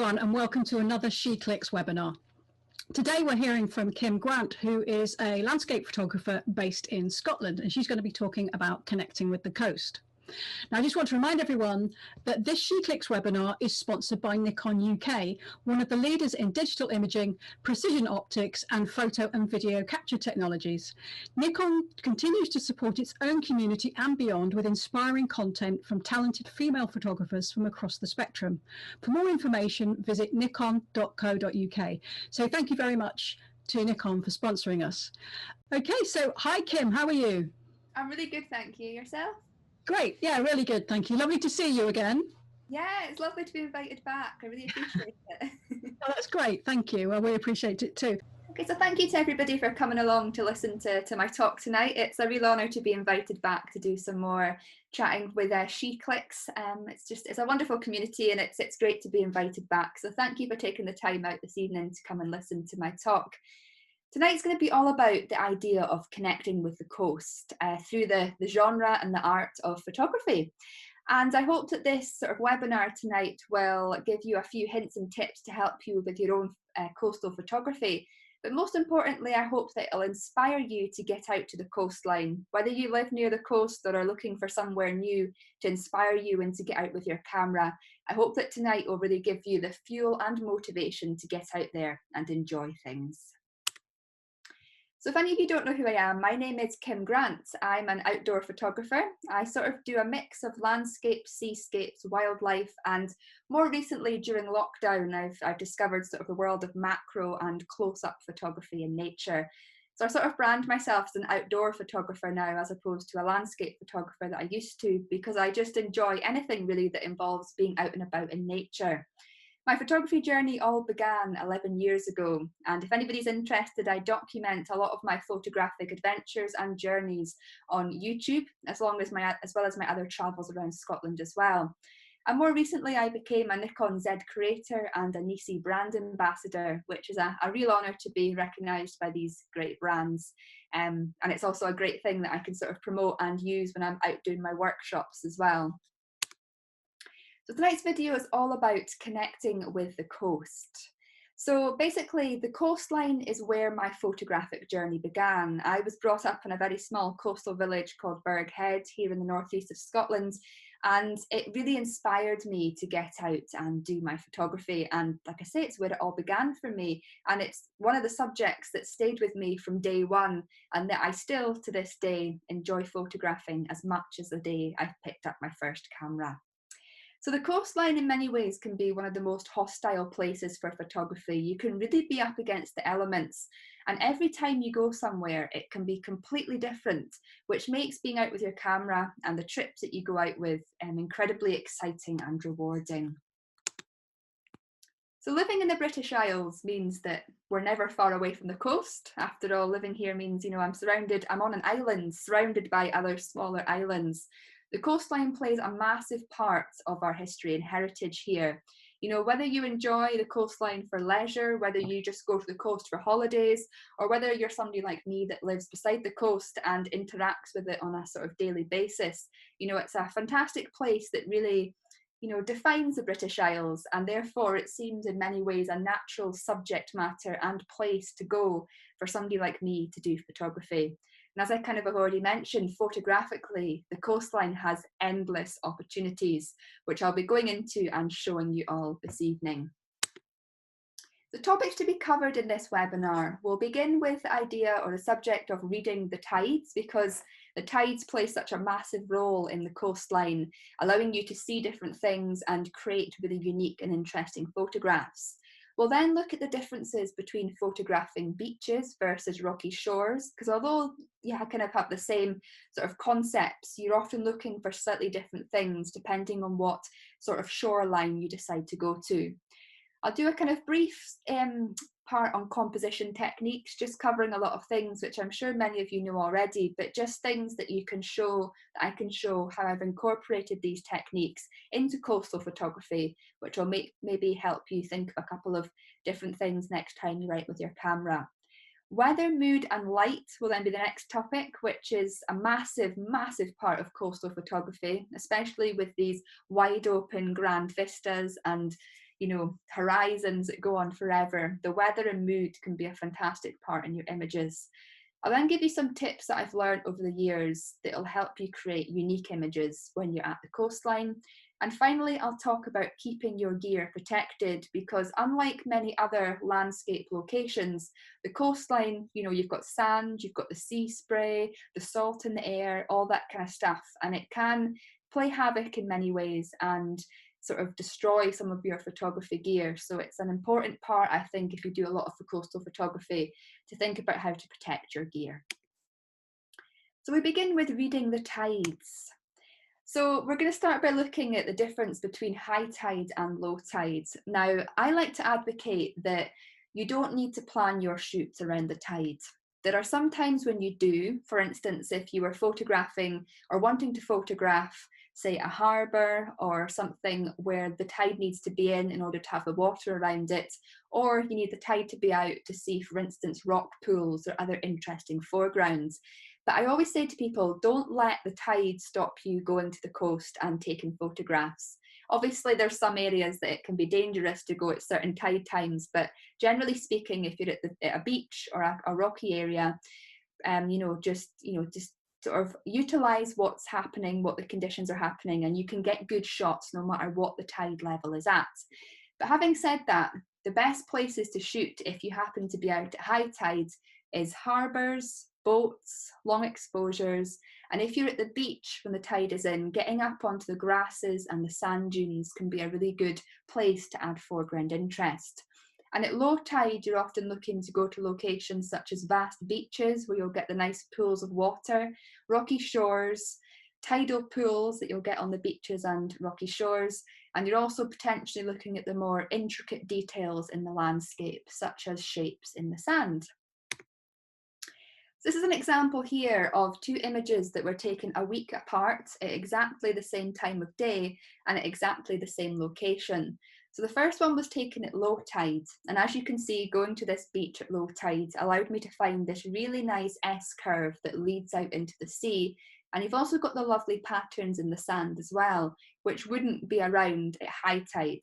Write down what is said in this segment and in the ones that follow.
everyone, and welcome to another SheClicks webinar. Today we're hearing from Kim Grant, who is a landscape photographer based in Scotland, and she's going to be talking about connecting with the coast. Now, I just want to remind everyone that this SheClicks webinar is sponsored by Nikon UK, one of the leaders in digital imaging, precision optics, and photo and video capture technologies. Nikon continues to support its own community and beyond with inspiring content from talented female photographers from across the spectrum. For more information, visit nikon.co.uk. So thank you very much to Nikon for sponsoring us. Okay, so hi Kim, how are you? I'm really good, thank you. Yourself? Great, yeah, really good, thank you. Lovely to see you again. Yeah, it's lovely to be invited back. I really appreciate it. Oh, that's great, thank you. Well, we appreciate it too. Okay, so thank you to everybody for coming along to listen to my talk tonight. It's a real honour to be invited back to do some more chatting with SheClicks. It's a wonderful community, and it's great to be invited back. So thank you for taking the time out this evening to come and listen to my talk. Tonight's going to be all about the idea of connecting with the coast through the genre and the art of photography. And I hope that this sort of webinar tonight will give you a few hints and tips to help you with your own coastal photography. But most importantly, I hope that it'll inspire you to get out to the coastline. Whether you live near the coast or are looking for somewhere new to inspire you and to get out with your camera, I hope that tonight will really give you the fuel and motivation to get out there and enjoy things. So if any of you don't know who I am, my name is Kim Grant. I'm an outdoor photographer. I sort of do a mix of landscapes, seascapes, wildlife, and more recently during lockdown, I've discovered sort of the world of macro and close-up photography in nature. So I sort of brand myself as an outdoor photographer now, as opposed to a landscape photographer that I used to, because I just enjoy anything really that involves being out and about in nature. My photography journey all began 11 years ago, and if anybody's interested, I document a lot of my photographic adventures and journeys on YouTube, as well as my other travels around Scotland as well. And more recently, I became a Nikon Z creator and a Nisi brand ambassador, which is a real honour to be recognised by these great brands. And it's also a great thing that I can sort of promote and use when I'm out doing my workshops as well. So tonight's video is all about connecting with the coast. So basically, the coastline is where my photographic journey began. I was brought up in a very small coastal village called Burgh Head here in the northeast of Scotland, and it really inspired me to get out and do my photography. And like I say, it's where it all began for me, and it's one of the subjects that stayed with me from day one, and that I still to this day enjoy photographing as much as the day I picked up my first camera. So the coastline in many ways can be one of the most hostile places for photography. You can really be up against the elements, and every time you go somewhere it can be completely different, which makes being out with your camera and the trips that you go out with incredibly exciting and rewarding. So living in the British Isles means that we're never far away from the coast. After all, living here means, I'm on an island surrounded by other smaller islands. The coastline plays a massive part of our history and heritage here. Whether you enjoy the coastline for leisure, whether you just go to the coast for holidays, or whether you're somebody like me that lives beside the coast and interacts with it on a sort of daily basis, it's a fantastic place that really, defines the British Isles, and therefore it seems in many ways a natural subject matter and place to go for somebody like me to do photography. And as I kind of have already mentioned, photographically, the coastline has endless opportunities, which I'll be going into and showing you all this evening. The topics to be covered in this webinar will begin with the idea or the subject of reading the tides, because the tides play such a massive role in the coastline, allowing you to see different things and create really unique and interesting photographs. We'll then look at the differences between photographing beaches versus rocky shores, because although you kind of have the same sort of concepts, you're often looking for slightly different things depending on what sort of shoreline you decide to go to. I'll do a kind of brief part on composition techniques, just covering a lot of things which I'm sure many of you know already, but just things that you can show, that I can show how I've incorporated these techniques into coastal photography, which will maybe help you think of a couple of different things next time you're out with your camera. Weather, mood and light will then be the next topic, which is a massive, massive part of coastal photography, especially with these wide open grand vistas and horizons that go on forever. The weather and mood can be a fantastic part in your images. I'll then give you some tips that I've learned over the years that will help you create unique images when you're at the coastline. And finally, I'll talk about keeping your gear protected, because unlike many other landscape locations, the coastline, you've got sand, you've got the sea spray, the salt in the air, all that kind of stuff. And it can play havoc in many ways and sort of destroy some of your photography gear. So it's an important part, I think, if you do a lot of coastal photography, to think about how to protect your gear. So we begin with reading the tides. So we're going to start by looking at the difference between high tide and low tide. Now, I like to advocate that you don't need to plan your shoots around the tide. There are some times when you do. For instance, if you were photographing or wanting to photograph, say, a harbour or something where the tide needs to be in order to have the water around it, or you need the tide to be out to see, for instance, rock pools or other interesting foregrounds. But I always say to people, don't let the tide stop you going to the coast and taking photographs. Obviously, there's some areas that it can be dangerous to go at certain tide times, but generally speaking, if you're at a beach or a rocky area, just sort of utilize what's happening, what the conditions are happening, and you can get good shots no matter what the tide level is at. But having said that, the best places to shoot if you happen to be out at high tide is harbours, boats, long exposures, and if you're at the beach when the tide is in, getting up onto the grasses and the sand dunes can be a really good place to add foreground interest. And at low tide, you're often looking to go to locations such as vast beaches where you'll get the nice pools of water, rocky shores, tidal pools that you'll get on the beaches and rocky shores. And you're also potentially looking at the more intricate details in the landscape, such as shapes in the sand. This is an example here of two images that were taken a week apart at exactly the same time of day and at exactly the same location. So the first one was taken at low tide, and as you can see, going to this beach at low tide allowed me to find this really nice S-curve that leads out into the sea. And you've also got the lovely patterns in the sand as well, which wouldn't be around at high tide.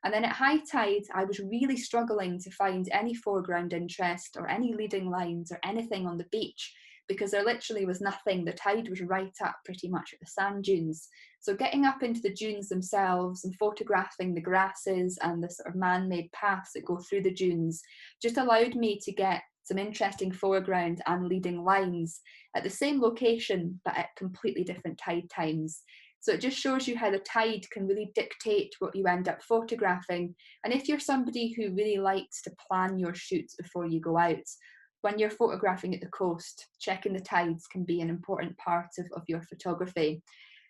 And then at high tide, I was really struggling to find any foreground interest or any leading lines or anything on the beach, because there literally was nothing. The tide was right up pretty much at the sand dunes. So getting up into the dunes themselves and photographing the grasses and the sort of man-made paths that go through the dunes just allowed me to get some interesting foreground and leading lines at the same location, but at completely different tide times. So it just shows you how the tide can really dictate what you end up photographing. And if you're somebody who really likes to plan your shoots before you go out, when you're photographing at the coast, checking the tides can be an important part of your photography.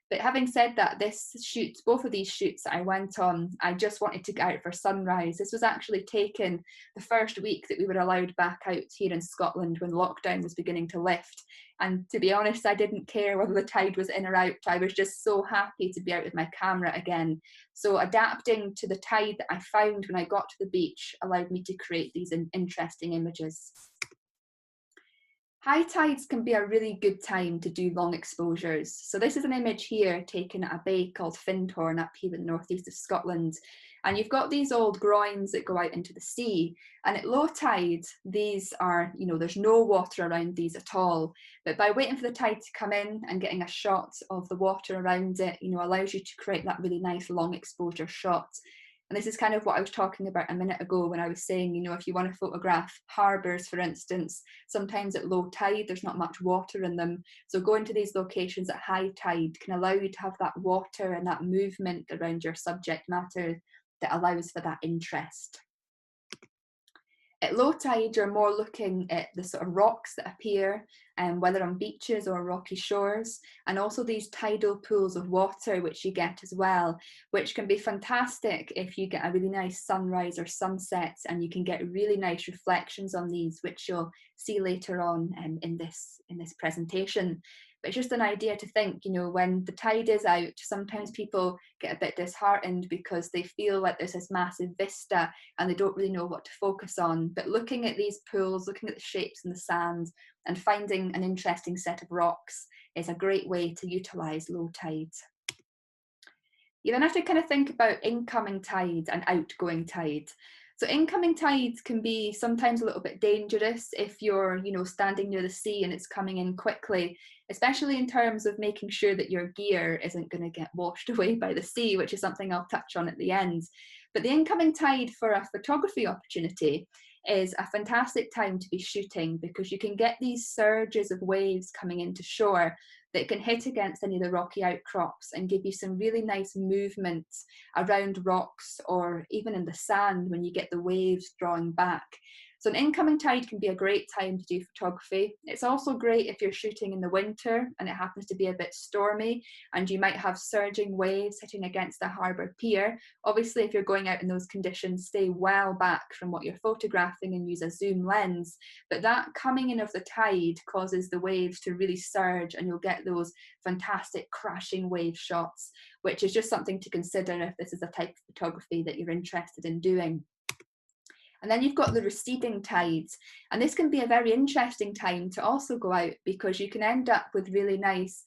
But having said that, both of these shoots that I went on, I just wanted to get out for sunrise. This was actually taken the first week that we were allowed back out here in Scotland when lockdown was beginning to lift. And to be honest, I didn't care whether the tide was in or out. I was just so happy to be out with my camera again. So adapting to the tide that I found when I got to the beach allowed me to create these interesting images. High tides can be a really good time to do long exposures. So this is an image here taken at a bay called Findhorn up here in the northeast of Scotland. And you've got these old groins that go out into the sea. And at low tide, these are, there's no water around these at all. But by waiting for the tide to come in and getting a shot of the water around it, allows you to create that really nice long exposure shot. And this is kind of what I was talking about a minute ago when I was saying, if you want to photograph harbours, for instance, sometimes at low tide, there's not much water in them. So going to these locations at high tide can allow you to have that water and that movement around your subject matter that allows for that interest. At low tide, you're more looking at the sort of rocks that appear, whether on beaches or rocky shores, and also these tidal pools of water which you get as well, which can be fantastic if you get a really nice sunrise or sunset, and you can get really nice reflections on these, which you'll see later on in this presentation. But it's just an idea to think, when the tide is out, sometimes people get a bit disheartened because they feel like there's this massive vista and they don't really know what to focus on. But looking at these pools, looking at the shapes in the sand and finding an interesting set of rocks is a great way to utilise low tide. You then have to kind of think about incoming tide and outgoing tide. So incoming tides can be sometimes a little bit dangerous if you're, standing near the sea and it's coming in quickly, especially in terms of making sure that your gear isn't going to get washed away by the sea, which is something I'll touch on at the end. But the incoming tide for a photography opportunity is a fantastic time to be shooting, because you can get these surges of waves coming into shore that can hit against any of the rocky outcrops and give you some really nice movement around rocks or even in the sand when you get the waves drawing back. So an incoming tide can be a great time to do photography. It's also great if you're shooting in the winter and it happens to be a bit stormy and you might have surging waves hitting against the harbour pier. Obviously, if you're going out in those conditions, stay well back from what you're photographing and use a zoom lens. But that coming in of the tide causes the waves to really surge and you'll get those fantastic crashing wave shots, which is just something to consider if this is a type of photography that you're interested in doing. And then you've got the receding tides. And this can be a very interesting time to also go out, because you can end up with really nice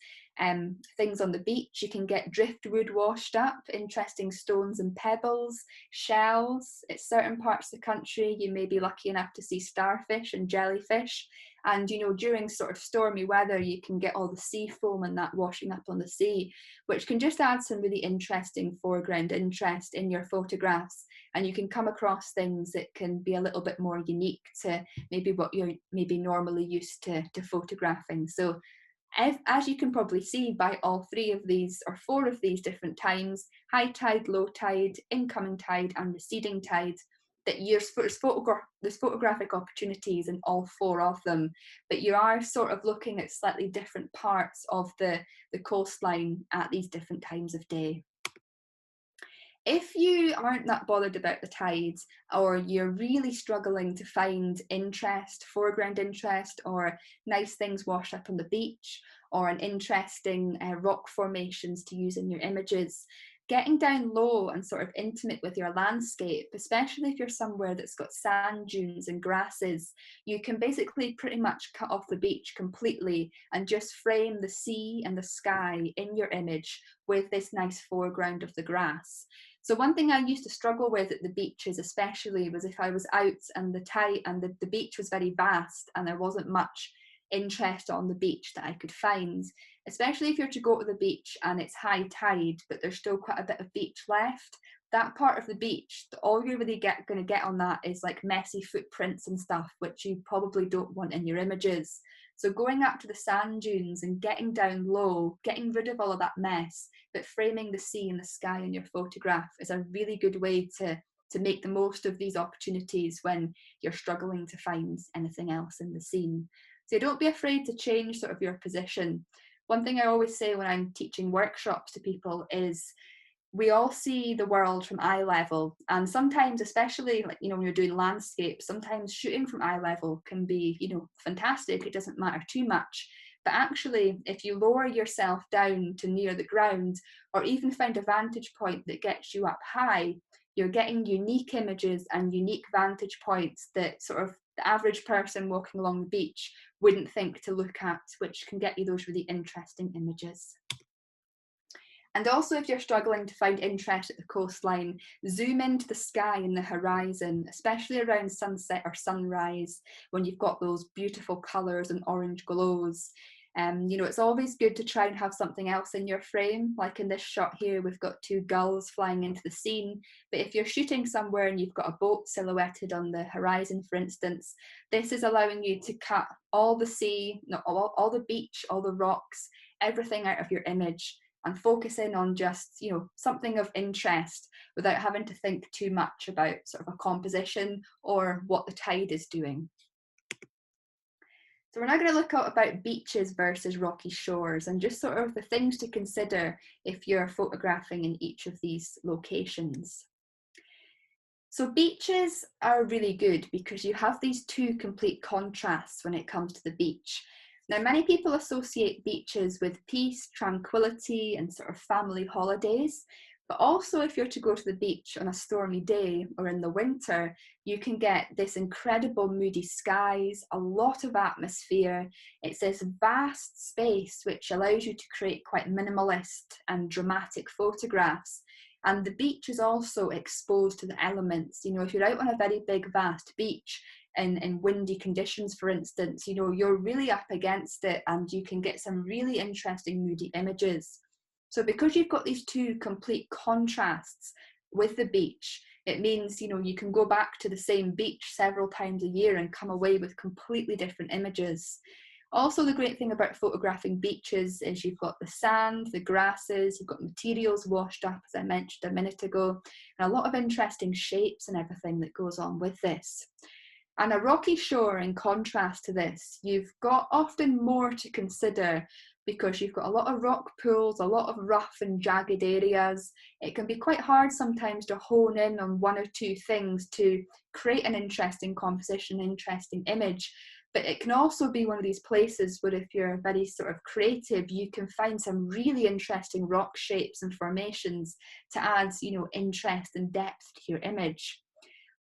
things on the beach. You can get driftwood washed up, interesting stones and pebbles, shells. At certain parts of the country, you may be lucky enough to see starfish and jellyfish. And, during sort of stormy weather, you can get all the sea foam and that washing up on the sea, which can just add some really interesting foreground interest in your photographs. And you can come across things that can be a little bit more unique to maybe what you're maybe normally used to photographing. So as you can probably see by all three of these or four of these different times, high tide, low tide, incoming tide and receding tide, that there's photographic opportunities in all four of them, but you are sort of looking at slightly different parts of the coastline at these different times of day. If you aren't that bothered about the tides, or you're really struggling to find interest, foreground interest, or nice things washed up on the beach, or an interesting rock formations to use in your images, getting down low and sort of intimate with your landscape, especially if you're somewhere that's got sand dunes and grasses, you can basically pretty much cut off the beach completely and just frame the sea and the sky in your image with this nice foreground of the grass. So one thing I used to struggle with at the beaches especially was if I was out and the beach was very vast and there wasn't much interest on the beach that I could find, especially if you're to go to the beach and it's high tide but there's still quite a bit of beach left. That part of the beach, all you're really going to get on that is like messy footprints and stuff, which you probably don't want in your images. So going up to the sand dunes and getting down low, getting rid of all of that mess, but framing the sea and the sky in your photograph is a really good way to make the most of these opportunities when you're struggling to find anything else in the scene. So don't be afraid to change sort of your position. One thing I always say when I'm teaching workshops to people is we all see the world from eye level, and sometimes, especially like when you're doing landscape, sometimes shooting from eye level can be fantastic. It doesn't matter too much, but actually if you lower yourself down to near the ground, or even find a vantage point that gets you up high, you're getting unique images and unique vantage points that sort of the average person walking along the beach wouldn't think to look at, which can get you those really interesting images. And also, if you're struggling to find interest at the coastline, zoom into the sky and the horizon, especially around sunset or sunrise, when you've got those beautiful colours and orange glows. It's always good to try and have something else in your frame. Like in this shot here, we've got two gulls flying into the scene. But if you're shooting somewhere and you've got a boat silhouetted on the horizon, for instance, this is allowing you to cut all the sea, all the beach, all the rocks, everything out of your image, and focus in on just something of interest without having to think too much about sort of a composition or what the tide is doing. So we're now going to look about beaches versus rocky shores and just sort of the things to consider if you're photographing in each of these locations. So beaches are really good because you have these two complete contrasts when it comes to the beach. Now, many people associate beaches with peace, tranquility, and sort of family holidays, But also if you're to go to the beach on a stormy day or in the winter, you can get this incredible moody skies, a lot of atmosphere. It's this vast space which allows you to create quite minimalist and dramatic photographs. And the beach is also exposed to the elements. You know, if you're out on a very big, vast beach in windy conditions, for instance, you know, you're really up against it and you can get some really interesting moody images. So because you've got these two complete contrasts with the beach, it means, you know, you can go back to the same beach several times a year and come away with completely different images. Also, the great thing about photographing beaches is you've got the sand, the grasses, you've got materials washed up, as I mentioned a minute ago, and a lot of interesting shapes and everything that goes on with this. And a rocky shore, in contrast to this, you've got often more to consider because you've got a lot of rock pools, a lot of rough and jagged areas. It can be quite hard sometimes to hone in on one or two things to create an interesting composition, interesting image. But it can also be one of these places where if you're very sort of creative, you can find some really interesting rock shapes and formations to add, you know, interest and depth to your image.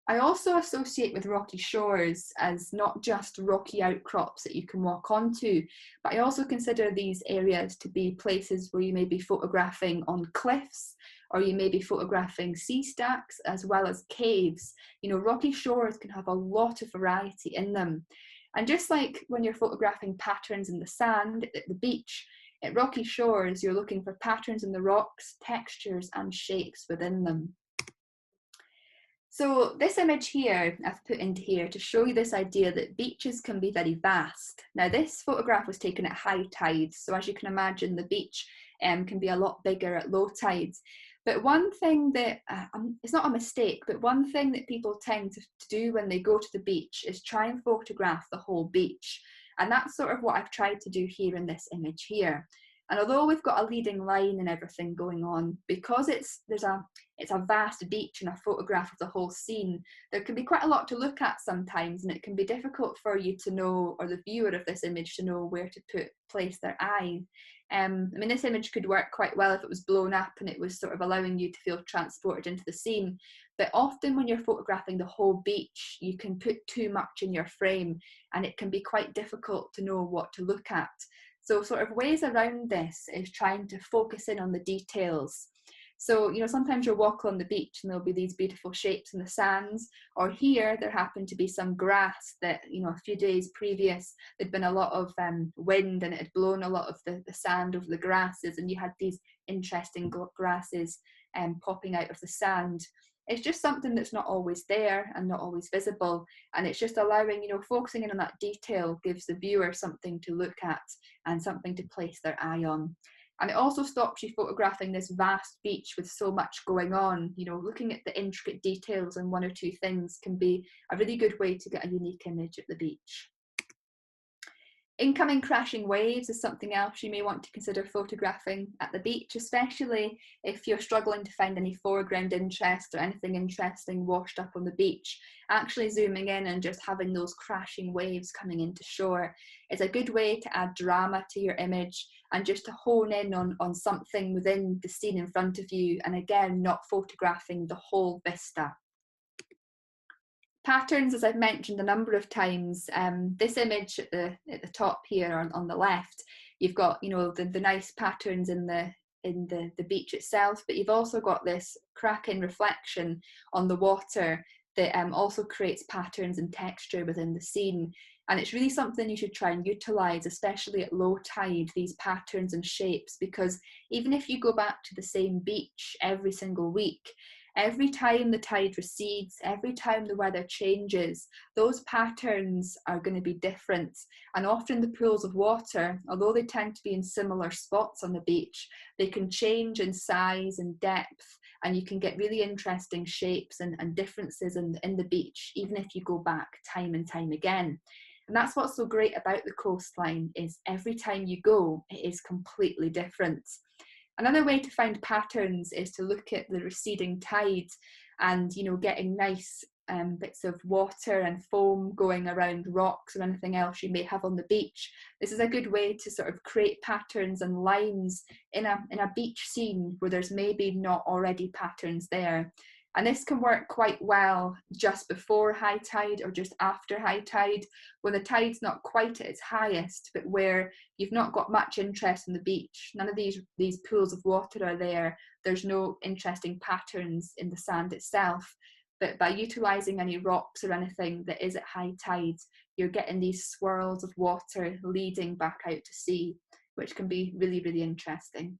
I also associate with rocky shores as not just rocky outcrops that you can walk onto, but I also consider these areas to be places where you may be photographing on cliffs, or you may be photographing sea stacks as well as caves. You know, rocky shores can have a lot of variety in them. And just like when you're photographing patterns in the sand at the beach, at rocky shores, you're looking for patterns in the rocks, textures and shapes within them. So this image here, I've put into here to show you this idea that beaches can be very vast. Now this photograph was taken at high tides, so as you can imagine, the beach can be a lot bigger at low tides. But one thing that, it's not a mistake, but one thing that people tend to do when they go to the beach is try and photograph the whole beach. And that's sort of what I've tried to do here in this image here. And although we've got a leading line and everything going on, because it's a vast beach and a photograph of the whole scene, there can be quite a lot to look at sometimes, and it can be difficult for you to know, or the viewer of this image to know where to place their eye. I mean, this image could work quite well if it was blown up and it was sort of allowing you to feel transported into the scene. But often when you're photographing the whole beach, you can put too much in your frame and it can be quite difficult to know what to look at. So sort of ways around this is trying to focus in on the details. So, you know, sometimes you'll walk on the beach and there'll be these beautiful shapes in the sands, or here there happened to be some grass that, you know, a few days previous there'd been a lot of wind and it had blown a lot of the sand over the grasses, and you had these interesting grasses popping out of the sand. It's just something that's not always there and not always visible, and it's just allowing, you know, focusing in on that detail gives the viewer something to look at and something to place their eye on. And it also stops you photographing this vast beach with so much going on. You know, looking at the intricate details and one or two things can be a really good way to get a unique image at the beach. Incoming crashing waves is something else you may want to consider photographing at the beach, especially if you're struggling to find any foreground interest or anything interesting washed up on the beach. Actually zooming in and just having those crashing waves coming into shore is a good way to add drama to your image and just to hone in on something within the scene in front of you, and again, not photographing the whole vista. Patterns, as I've mentioned a number of times, this image at the top here on the left, you've got, you know, the nice patterns in the beach itself, but you've also got this cracking reflection on the water that also creates patterns and texture within the scene. And it's really something you should try and utilise, especially at low tide, these patterns and shapes, because even if you go back to the same beach every single week, every time the tide recedes, every time the weather changes, those patterns are going to be different. And often the pools of water, although they tend to be in similar spots on the beach, they can change in size and depth, and you can get really interesting shapes and differences in the beach, even if you go back time and time again. And that's what's so great about the coastline, is every time you go, it is completely different. Another way to find patterns is to look at the receding tide and, you know, getting nice bits of water and foam going around rocks or anything else you may have on the beach. This is a good way to sort of create patterns and lines in a beach scene where there's maybe not already patterns there. And this can work quite well just before high tide or just after high tide, when the tide's not quite at its highest, but where you've not got much interest in the beach. None of these pools of water are there. There's no interesting patterns in the sand itself. But by utilising any rocks or anything that is at high tide, you're getting these swirls of water leading back out to sea, which can be really, really interesting.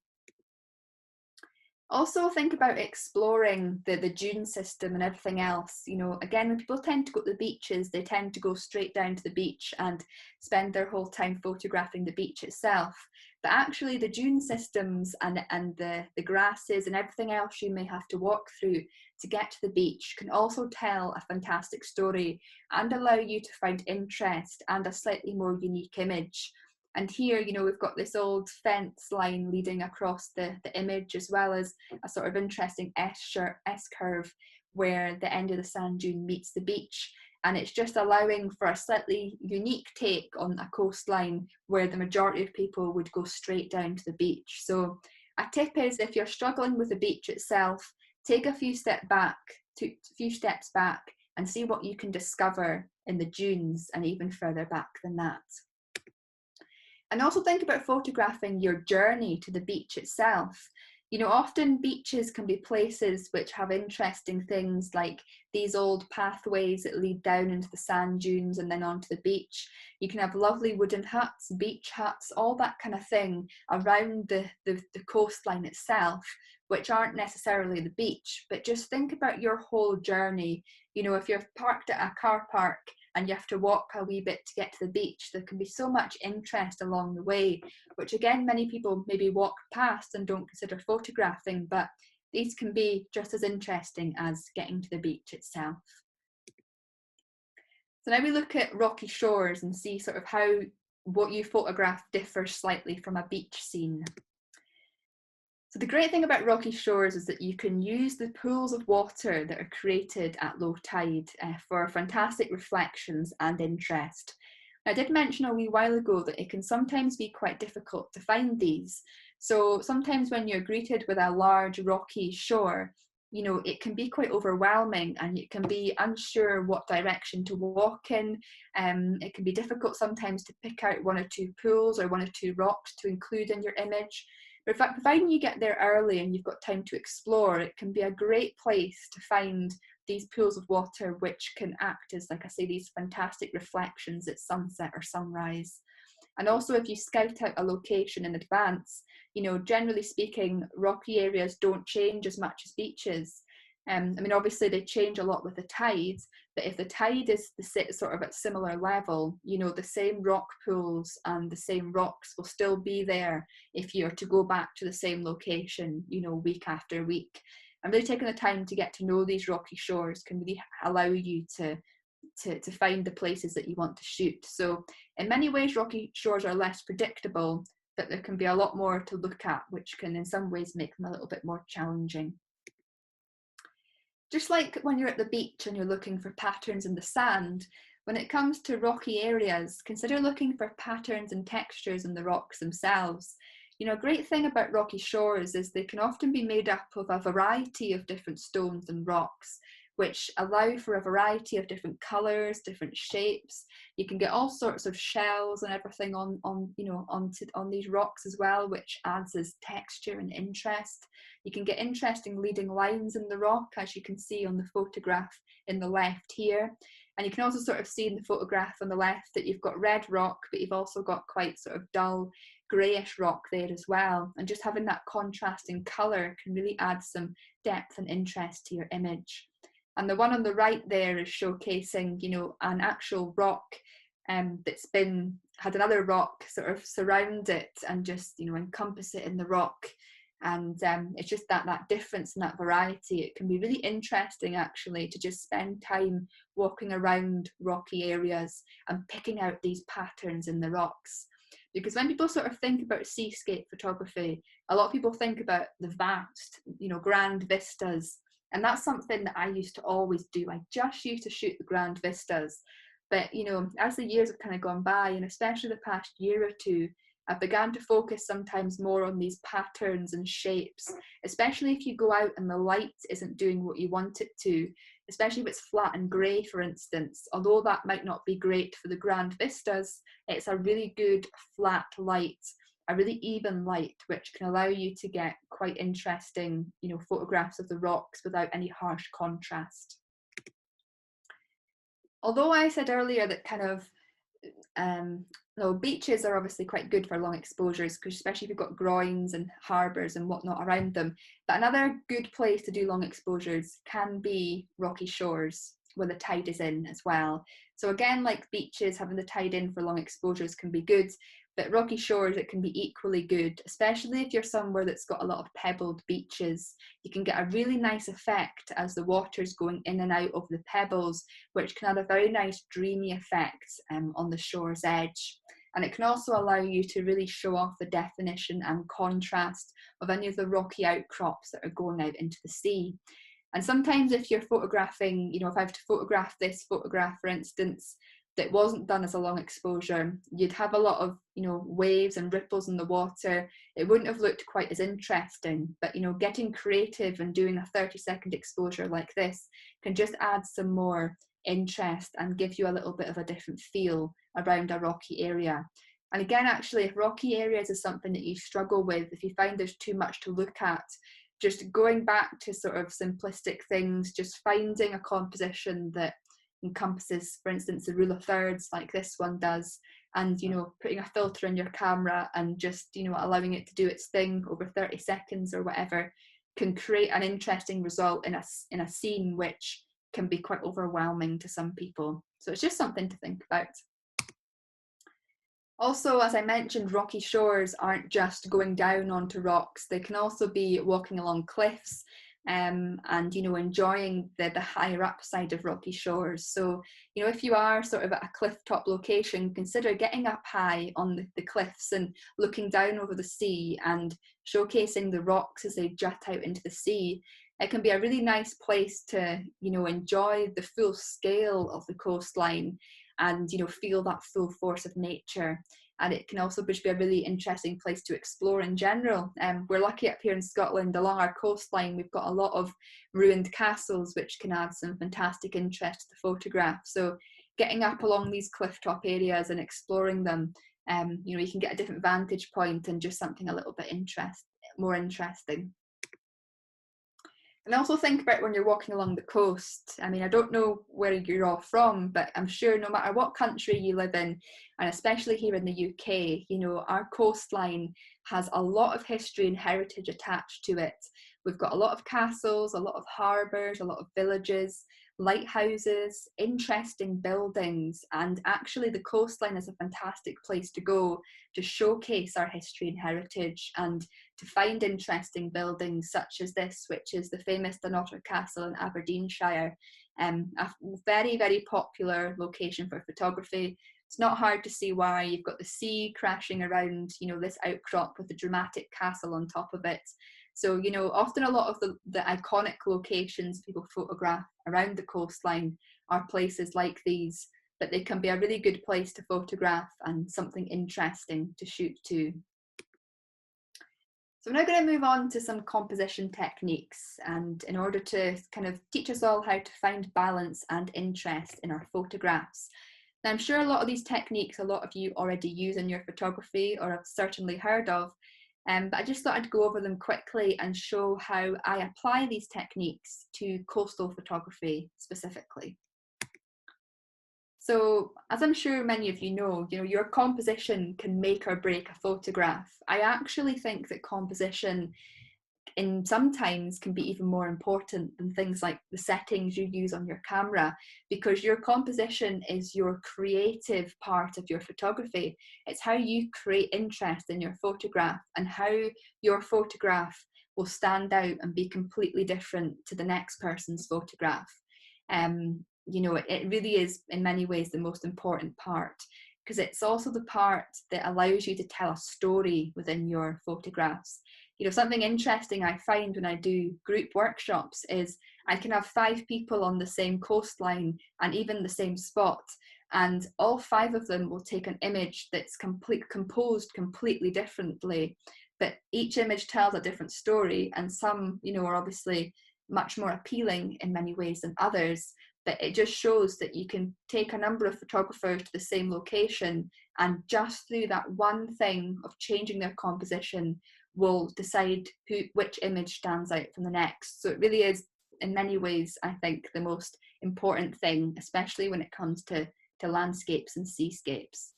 Also think about exploring the dune system and everything else. You know, again, when people tend to go to the beaches, they tend to go straight down to the beach and spend their whole time photographing the beach itself. But actually the dune systems and the grasses and everything else you may have to walk through to get to the beach can also tell a fantastic story and allow you to find interest and a slightly more unique image. And here, you know, we've got this old fence line leading across the image, as well as a sort of interesting S-curve where the end of the sand dune meets the beach. And it's just allowing for a slightly unique take on a coastline where the majority of people would go straight down to the beach. So a tip is, if you're struggling with the beach itself, take a few steps back and see what you can discover in the dunes and even further back than that. And also think about photographing your journey to the beach itself. You know, often beaches can be places which have interesting things like these old pathways that lead down into the sand dunes and then onto the beach. You can have lovely wooden huts, beach huts, all that kind of thing around the coastline itself, which aren't necessarily the beach. But just think about your whole journey. You know, if you're parked at a car park and you have to walk a wee bit to get to the beach, there can be so much interest along the way, which again, many people maybe walk past and don't consider photographing, but these can be just as interesting as getting to the beach itself. So now we look at rocky shores and see sort of how what you photograph differs slightly from a beach scene. So the great thing about rocky shores is that you can use the pools of water that are created at low tide for fantastic reflections and interest. I did mention a wee while ago that it can sometimes be quite difficult to find these. So sometimes when you're greeted with a large rocky shore, you know, it can be quite overwhelming and you can be unsure what direction to walk in. It can be difficult sometimes to pick out one or two pools or one or two rocks to include in your image. But in fact, providing you get there early and you've got time to explore, it can be a great place to find these pools of water which can act as, like I say, these fantastic reflections at sunset or sunrise. And also, if you scout out a location in advance, you know, generally speaking, rocky areas don't change as much as beaches. I mean, obviously they change a lot with the tides, but if the tide is sort of at similar level, you know, the same rock pools and the same rocks will still be there if you're to go back to the same location, you know, week after week. And really taking the time to get to know these rocky shores can really allow you to find the places that you want to shoot. So in many ways, rocky shores are less predictable, but there can be a lot more to look at, which can in some ways make them a little bit more challenging. Just like when you're at the beach and you're looking for patterns in the sand, when it comes to rocky areas, consider looking for patterns and textures in the rocks themselves. You know, a great thing about rocky shores is they can often be made up of a variety of different stones and rocks, which allow for a variety of different colours, different shapes. You can get all sorts of shells and everything on these rocks as well, which adds as texture and interest. You can get interesting leading lines in the rock, as you can see on the photograph in the left here. And you can also sort of see in the photograph on the left that you've got red rock, but you've also got quite sort of dull greyish rock there as well. And just having that contrasting colour can really add some depth and interest to your image. And the one on the right there is showcasing, you know, an actual rock that's had another rock sort of surround it and just, you know, encompass it in the rock. And it's just that difference and that variety. It can be really interesting actually to just spend time walking around rocky areas and picking out these patterns in the rocks. Because when people sort of think about seascape photography, a lot of people think about the vast, you know, grand vistas And that's something that I used to always do. I just used to shoot the grand vistas. But, you know, as the years have kind of gone by, and especially the past year or two, I've began to focus sometimes more on these patterns and shapes, especially if you go out and the light isn't doing what you want it to, especially if it's flat and grey, for instance. Although that might not be great for the grand vistas, it's a really good flat light, a really even light, which can allow you to get quite interesting, you know, photographs of the rocks without any harsh contrast. Although I said earlier that kind of beaches are obviously quite good for long exposures, because especially if you've got groins and harbours and whatnot around them. But another good place to do long exposures can be rocky shores where the tide is in as well. So again, like beaches, having the tide in for long exposures can be good, but rocky shores, it can be equally good, especially if you're somewhere that's got a lot of pebbled beaches. You can get a really nice effect as the water's going in and out of the pebbles, which can add a very nice dreamy effect on the shore's edge. And it can also allow you to really show off the definition and contrast of any of the rocky outcrops that are going out into the sea. And sometimes if you're photographing, you know, if I have to photograph this photograph, for instance, that wasn't done as a long exposure, you'd have a lot of, you know, waves and ripples in the water. It wouldn't have looked quite as interesting. But, you know, getting creative and doing a 30-second exposure like this can just add some more interest and give you a little bit of a different feel around a rocky area. And again, actually, if rocky areas is something that you struggle with, if you find there's too much to look at, just going back to sort of simplistic things, just finding a composition that encompasses, for instance, the rule of thirds like this one does, and, you know, putting a filter in your camera and just, you know, allowing it to do its thing over 30 seconds or whatever, can create an interesting result in a scene which can be quite overwhelming to some people. So it's just something to think about. Also, as I mentioned, rocky shores aren't just going down onto rocks. They can also be walking along cliffs and, you know, enjoying the higher up side of rocky shores. So, you know, if you are sort of at a cliff top location, consider getting up high on the cliffs and looking down over the sea and showcasing the rocks as they jut out into the sea. It can be a really nice place to, you know, enjoy the full scale of the coastline and, you know, feel that full force of nature. And it can also be a really interesting place to explore in general. We're lucky up here in Scotland, along our coastline, we've got a lot of ruined castles, which can add some fantastic interest to the photograph. So getting up along these cliff top areas and exploring them, you know, you can get a different vantage point and just something a little bit more interesting. And also think about when you're walking along the coast. I mean, I don't know where you're all from, but I'm sure no matter what country you live in, and especially here in the UK, you know, our coastline has a lot of history and heritage attached to it. We've got a lot of castles, a lot of harbours, a lot of villages, lighthouses, interesting buildings, and actually the coastline is a fantastic place to go to showcase our history and heritage and to find interesting buildings such as this, which is the famous Dunnottar Castle in Aberdeenshire, a very, very popular location for photography. It's not hard to see why. You've got the sea crashing around, you know, this outcrop with the dramatic castle on top of it. So, you know, often a lot of the iconic locations people photograph around the coastline are places like these, but they can be a really good place to photograph and something interesting to shoot to. So we're now going to move on to some composition techniques, and in order to kind of teach us all how to find balance and interest in our photographs. Now, I'm sure a lot of these techniques, a lot of you already use in your photography or have certainly heard of, but I just thought I'd go over them quickly and show how I apply these techniques to coastal photography specifically. So, as I'm sure many of you know, your composition can make or break a photograph. I actually think that composition sometimes can be even more important than things like the settings you use on your camera, because your composition is your creative part of your photography. It's how you create interest in your photograph and how your photograph will stand out and be completely different to the next person's photograph. It really is in many ways the most important part, because it's also the part that allows you to tell a story within your photographs. you know, something interesting I find when I do group workshops is I can have 5 people on the same coastline and even the same spot, and all 5 of them will take an image that's composed completely differently, but each image tells a different story, and some, you know, are obviously much more appealing in many ways than others. But it just shows that you can take a number of photographers to the same location, and just through that one thing of changing their composition will decide which image stands out from the next. So it really is, in many ways, I think, the most important thing, especially when it comes to landscapes and seascapes.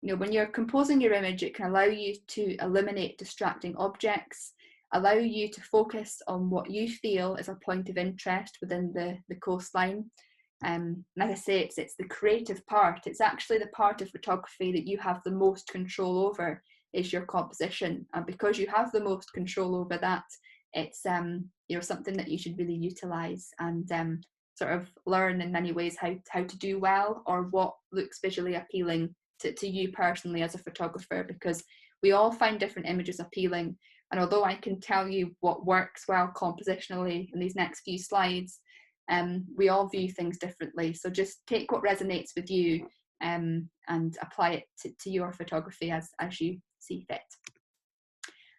You know, when you're composing your image, it can allow you to eliminate distracting objects, allow you to focus on what you feel is a point of interest within the coastline. And as I say, it's the creative part. It's actually the part of photography that you have the most control over, is your composition. And because you have the most control over that, it's you know, something that you should really utilize and sort of learn in many ways how to do well, or what looks visually appealing to you personally as a photographer, because we all find different images appealing. And although I can tell you what works well compositionally in these next few slides, we all view things differently. So just take what resonates with you and apply it to your photography as you see fit.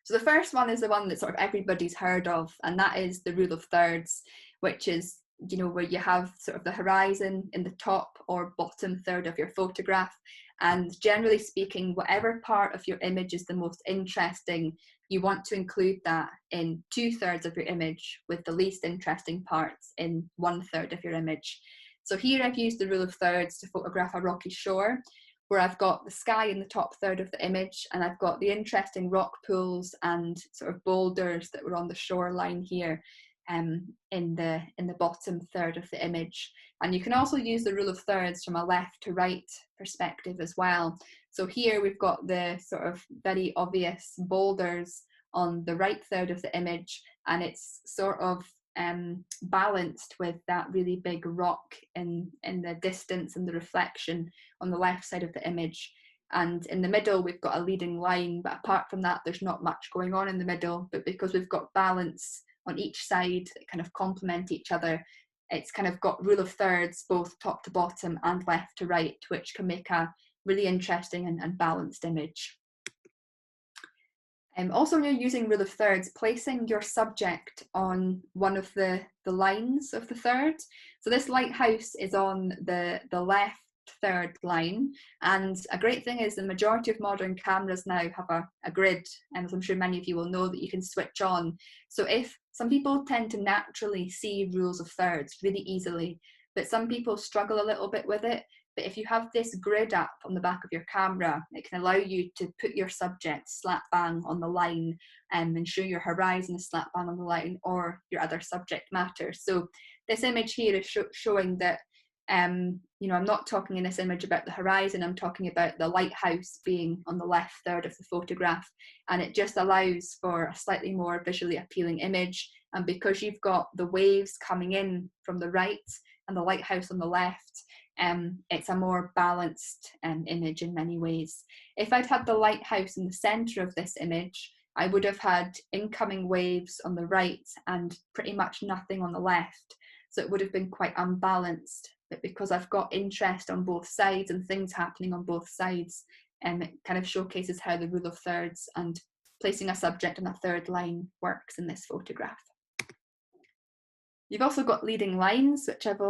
So the first one is the one that sort of everybody's heard of, and that is the rule of thirds, which is, you know, where you have sort of the horizon in the top or bottom third of your photograph. And generally speaking, whatever part of your image is the most interesting, you want to include that in 2/3 of your image, with the least interesting parts in 1/3 of your image. So here I've used the rule of thirds to photograph a rocky shore, where I've got the sky in the top third of the image, and I've got the interesting rock pools and sort of boulders that were on the shoreline here in the bottom third of the image. And you can also use the rule of thirds from a left to right perspective as well. So here we've got the sort of very obvious boulders on the right third of the image, and it's sort of balanced with that really big rock in the distance and the reflection on the left side of the image. And in the middle we've got a leading line, but apart from that there's not much going on in the middle. But because we've got balance on each side that kind of complement each other, it's kind of got rule of thirds both top to bottom and left to right, which can make a really interesting and balanced image. Also, when you're using rule of thirds, placing your subject on one of the lines of the third. So this lighthouse is on the left third line, and a great thing is the majority of modern cameras now have a grid, and as I'm sure many of you will know, that you can switch on. So if some people tend to naturally see rules of thirds really easily, but some people struggle a little bit with it. But if you have this grid up on the back of your camera, it can allow you to put your subject slap bang on the line and show your horizon is slap bang on the line, or your other subject matter. So this image here is showing that, you know, I'm not talking in this image about the horizon, I'm talking about the lighthouse being on the left third of the photograph. And it just allows for a slightly more visually appealing image. And because you've got the waves coming in from the right and the lighthouse on the left, it's a more balanced image in many ways. If I'd had the lighthouse in the centre of this image, I would have had incoming waves on the right and pretty much nothing on the left. So it would have been quite unbalanced. But because I've got interest on both sides and things happening on both sides, it kind of showcases how the rule of thirds and placing a subject on a third line works in this photograph. You've also got leading lines, which I've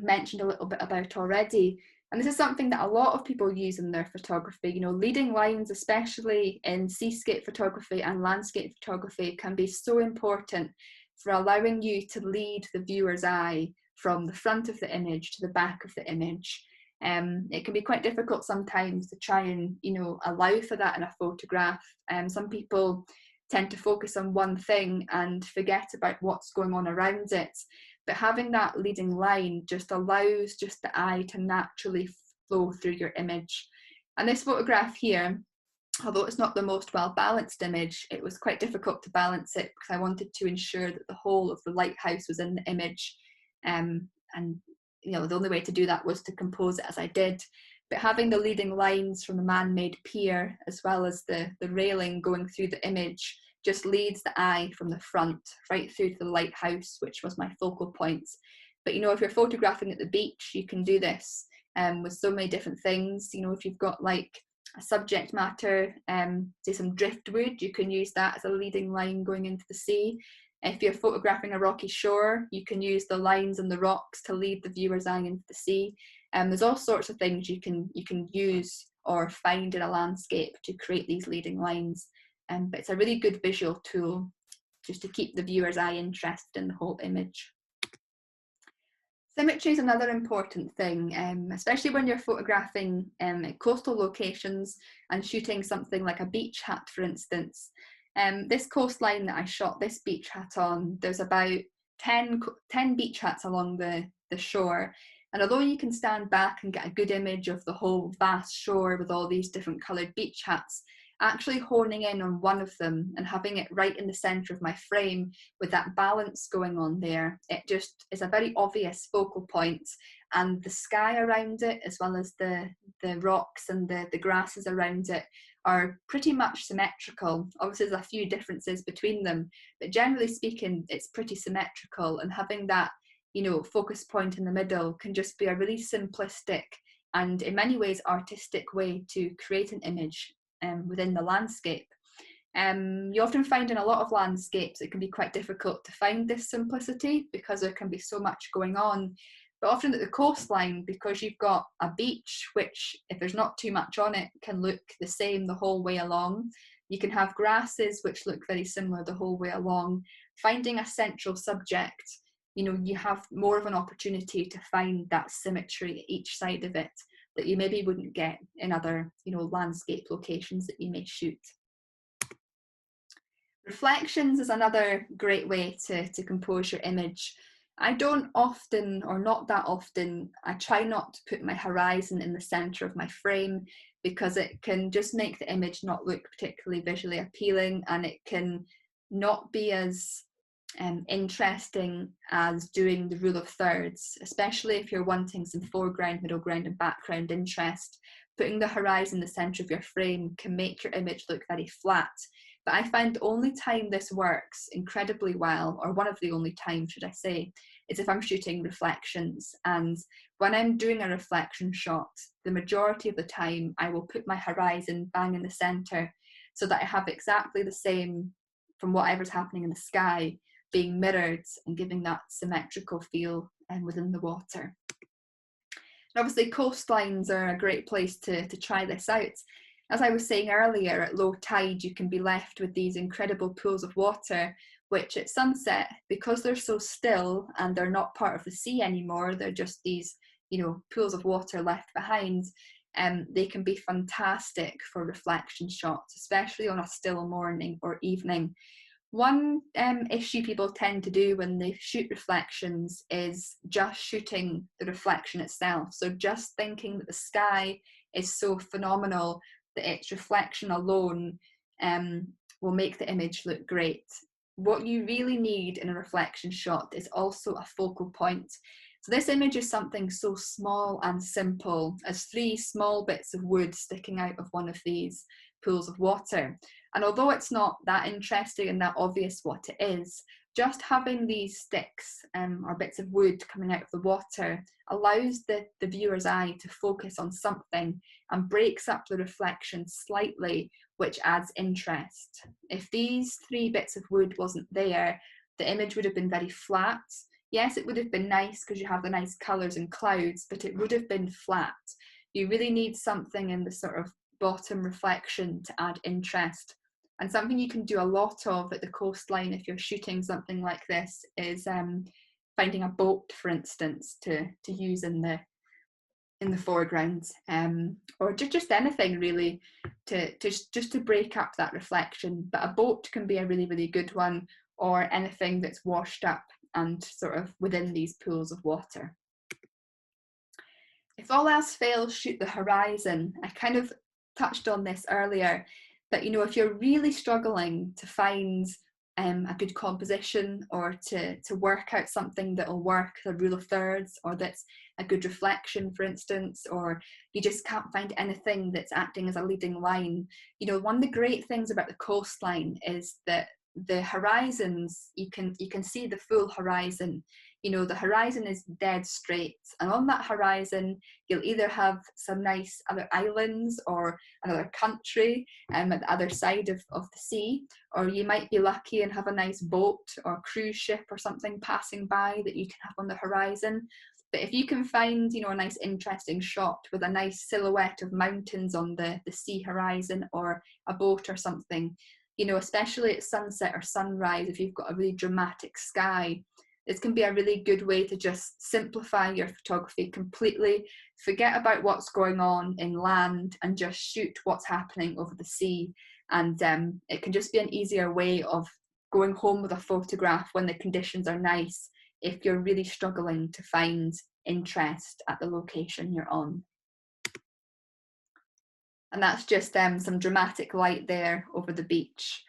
mentioned a little bit about already. And this is something that a lot of people use in their photography. You know, leading lines, especially in seascape photography and landscape photography, can be so important for allowing you to lead the viewer's eye from the front of the image to the back of the image. It can be quite difficult sometimes to try and, you know, allow for that in a photograph. Some people tend to focus on one thing and forget about what's going on around it. But having that leading line just allows just the eye to naturally flow through your image. And this photograph here, although it's not the most well balanced image, it was quite difficult to balance it because I wanted to ensure that the whole of the lighthouse was in the image. And you know, the only way to do that was to compose it as I did. But having the leading lines from the man-made pier, as well as the railing going through the image, just leads the eye from the front right through to the lighthouse, which was my focal point. But, you know, if you're photographing at the beach, you can do this with so many different things. You know, if you've got like a subject matter, say some driftwood, you can use that as a leading line going into the sea. If you're photographing a rocky shore, you can use the lines and the rocks to lead the viewer's eye into the sea. There's all sorts of things you can use or find in a landscape to create these leading lines. But it's a really good visual tool just to keep the viewer's eye interested in the whole image. Symmetry is another important thing, especially when you're photographing coastal locations and shooting something like a beach hat, for instance. This coastline that I shot this beach hat on, there's about 10 beach hats along the shore. And although you can stand back and get a good image of the whole vast shore with all these different coloured beach hats, actually honing in on one of them and having it right in the centre of my frame with that balance going on there, it just is a very obvious focal point, and the sky around it, as well as the rocks and the grasses around it, are pretty much symmetrical. Obviously there's a few differences between them, but generally speaking it's pretty symmetrical, and having that, you know, focus point in the middle can just be a really simplistic and in many ways artistic way to create an image within the landscape. You often find in a lot of landscapes it can be quite difficult to find this simplicity because there can be so much going on. But often at the coastline, because you've got a beach, which if there's not too much on it can look the same the whole way along. You can have grasses which look very similar the whole way along. Finding a central subject, you know, you have more of an opportunity to find that symmetry at each side of it that you maybe wouldn't get in other, you know, landscape locations that you may shoot. Reflections is another great way to compose your image. I don't often, or not that often, I try not to put my horizon in the centre of my frame because it can just make the image not look particularly visually appealing, and it can not be as interesting as doing the rule of thirds, especially if you're wanting some foreground, middle ground and background interest. Putting the horizon in the centre of your frame can make your image look very flat. But I find the only time this works incredibly well, or one of the only times should I say, is if I'm shooting reflections. And when I'm doing a reflection shot, the majority of the time I will put my horizon bang in the centre so that I have exactly the same from whatever's happening in the sky being mirrored and giving that symmetrical feel within the water. And obviously coastlines are a great place to try this out. As I was saying earlier, at low tide you can be left with these incredible pools of water, which at sunset, because they're so still and they're not part of the sea anymore, they're just these, you know, pools of water left behind, they can be fantastic for reflection shots, especially on a still morning or evening. One issue people tend to do when they shoot reflections is just shooting the reflection itself. So just thinking that the sky is so phenomenal that its reflection alone will make the image look great. What you really need in a reflection shot is also a focal point. So this image is something so small and simple as 3 small bits of wood sticking out of one of these pools of water. And although it's not that interesting and that obvious what it is, just having these sticks or bits of wood coming out of the water allows the viewer's eye to focus on something and breaks up the reflection slightly, which adds interest. If these 3 bits of wood wasn't there, the image would have been very flat. Yes, it would have been nice because you have the nice colours and clouds, but it would have been flat. You really need something in the sort of bottom reflection to add interest. And something you can do a lot of at the coastline if you're shooting something like this is finding a boat, for instance, to use in the foreground, or just anything really just to break up that reflection. But a boat can be a really, really good one, or anything that's washed up and sort of within these pools of water. If all else fails, shoot the horizon. I kind of touched on this earlier, but you know, if you're really struggling to find a good composition, or to work out something that will work, the rule of thirds, or that's a good reflection, for instance, or you just can't find anything that's acting as a leading line. You know, one of the great things about the coastline is that the horizons, you can see the full horizon. You know, the horizon is dead straight, and on that horizon you'll either have some nice other islands or another country at the other side of the sea, or you might be lucky and have a nice boat or cruise ship or something passing by that you can have on the horizon. But if you can find, you know, a nice interesting shot with a nice silhouette of mountains on the sea horizon, or a boat or something, you know, especially at sunset or sunrise, if you've got a really dramatic sky, this can be a really good way to just simplify your photography completely, forget about what's going on in land and just shoot what's happening over the sea. And it can just be an easier way of going home with a photograph when the conditions are nice, if you're really struggling to find interest at the location you're on. And that's just some dramatic light there over the beach.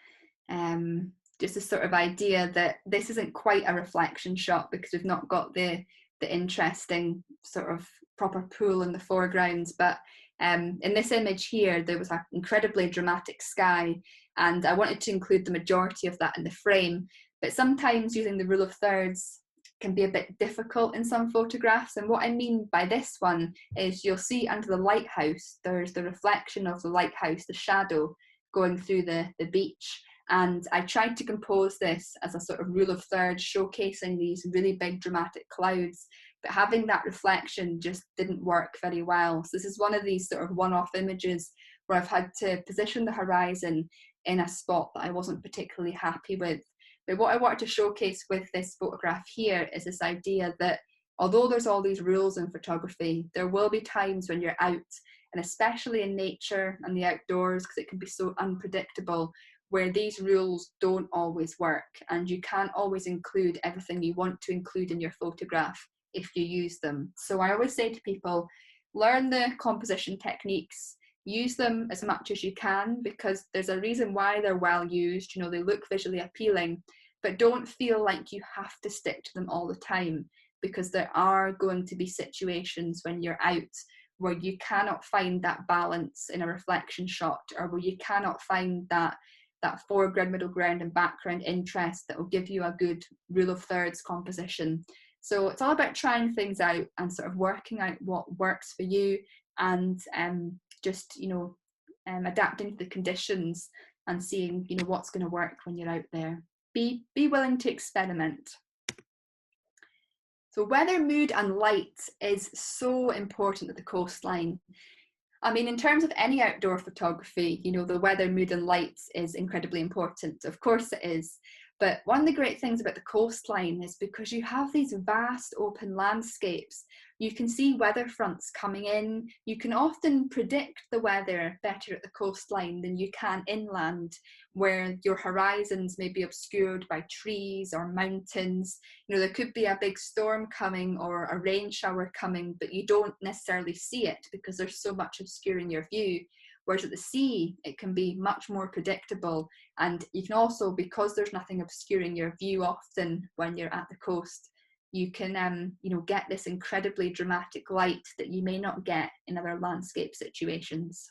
Just a sort of idea that this isn't quite a reflection shot because we've not got the interesting sort of proper pool in the foreground. But in this image here, there was an incredibly dramatic sky, and I wanted to include the majority of that in the frame. But sometimes using the rule of thirds can be a bit difficult in some photographs. And what I mean by this one is you'll see under the lighthouse, there's the reflection of the lighthouse, the shadow going through the beach. And I tried to compose this as a sort of rule of thirds, showcasing these really big dramatic clouds, but having that reflection just didn't work very well. So this is one of these sort of one-off images where I've had to position the horizon in a spot that I wasn't particularly happy with. But what I wanted to showcase with this photograph here is this idea that although there's all these rules in photography, there will be times when you're out, and especially in nature and the outdoors, because it can be so unpredictable, where these rules don't always work, and you can't always include everything you want to include in your photograph if you use them. So I always say to people, learn the composition techniques, use them as much as you can, because there's a reason why they're well used. You know, they look visually appealing, but don't feel like you have to stick to them all the time, because there are going to be situations when you're out where you cannot find that balance in a reflection shot, or where you cannot find that foreground, middle ground and background interest that will give you a good rule of thirds composition. So it's all about trying things out and sort of working out what works for you, and just, you know, adapting to the conditions and seeing, you know, what's going to work when you're out there. Be willing to experiment. So weather, mood and light is so important at the coastline. I mean, in terms of any outdoor photography, you know, the weather, mood and light is incredibly important. Of course it is. But one of the great things about the coastline is because you have these vast open landscapes, you can see weather fronts coming in. You can often predict the weather better at the coastline than you can inland, where your horizons may be obscured by trees or mountains. You know, there could be a big storm coming or a rain shower coming, but you don't necessarily see it because there's so much obscuring your view. Whereas at the sea, it can be much more predictable. And you can also, because there's nothing obscuring your view often when you're at the coast, you can you know, get this incredibly dramatic light that you may not get in other landscape situations.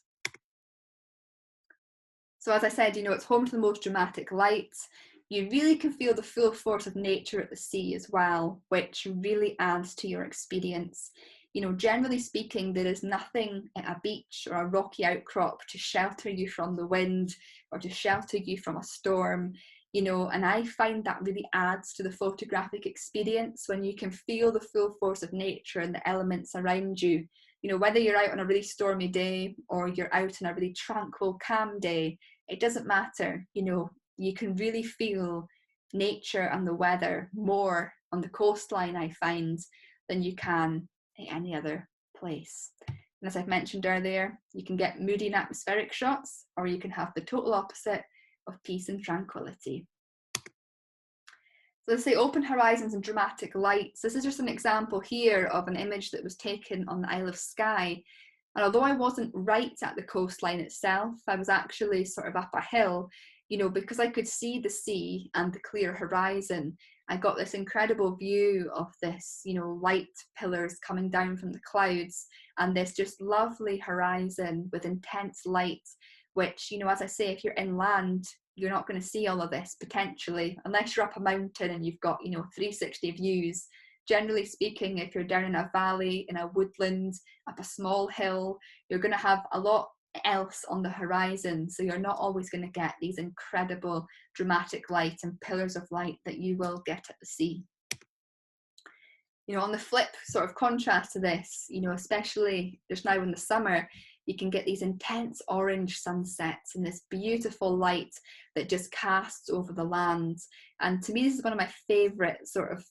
So as I said, you know, it's home to the most dramatic lights. You really can feel the full force of nature at the sea as well, which really adds to your experience. You know, generally speaking, there is nothing at a beach or a rocky outcrop to shelter you from the wind or to shelter you from a storm, you know, and I find that really adds to the photographic experience when you can feel the full force of nature and the elements around you. You know, whether you're out on a really stormy day or you're out on a really tranquil, calm day, it doesn't matter. You know, you can really feel nature and the weather more on the coastline, I find, than you can at any other place. And as I've mentioned earlier, you can get moody and atmospheric shots, or you can have the total opposite of peace and tranquility. So let's say open horizons and dramatic lights. This is just an example here of an image that was taken on the Isle of Skye. And although I wasn't right at the coastline itself, I was actually sort of up a hill. you know, because I could see the sea and the clear horizon, I got this incredible view of this, you know, light pillars coming down from the clouds and this just lovely horizon with intense light, which, you know, as I say, if you're inland, you're not going to see all of this potentially, unless you're up a mountain and you've got, you know, 360 views. Generally speaking, if you're down in a valley, in a woodland, up a small hill, you're going to have a lot else on the horizon. So you're not always going to get these incredible dramatic light and pillars of light that you will get at the sea. You know, on the flip sort of contrast to this, you know, especially just now in the summer, you can get these intense orange sunsets and this beautiful light that just casts over the land. And to me, this is one of my favorite sort of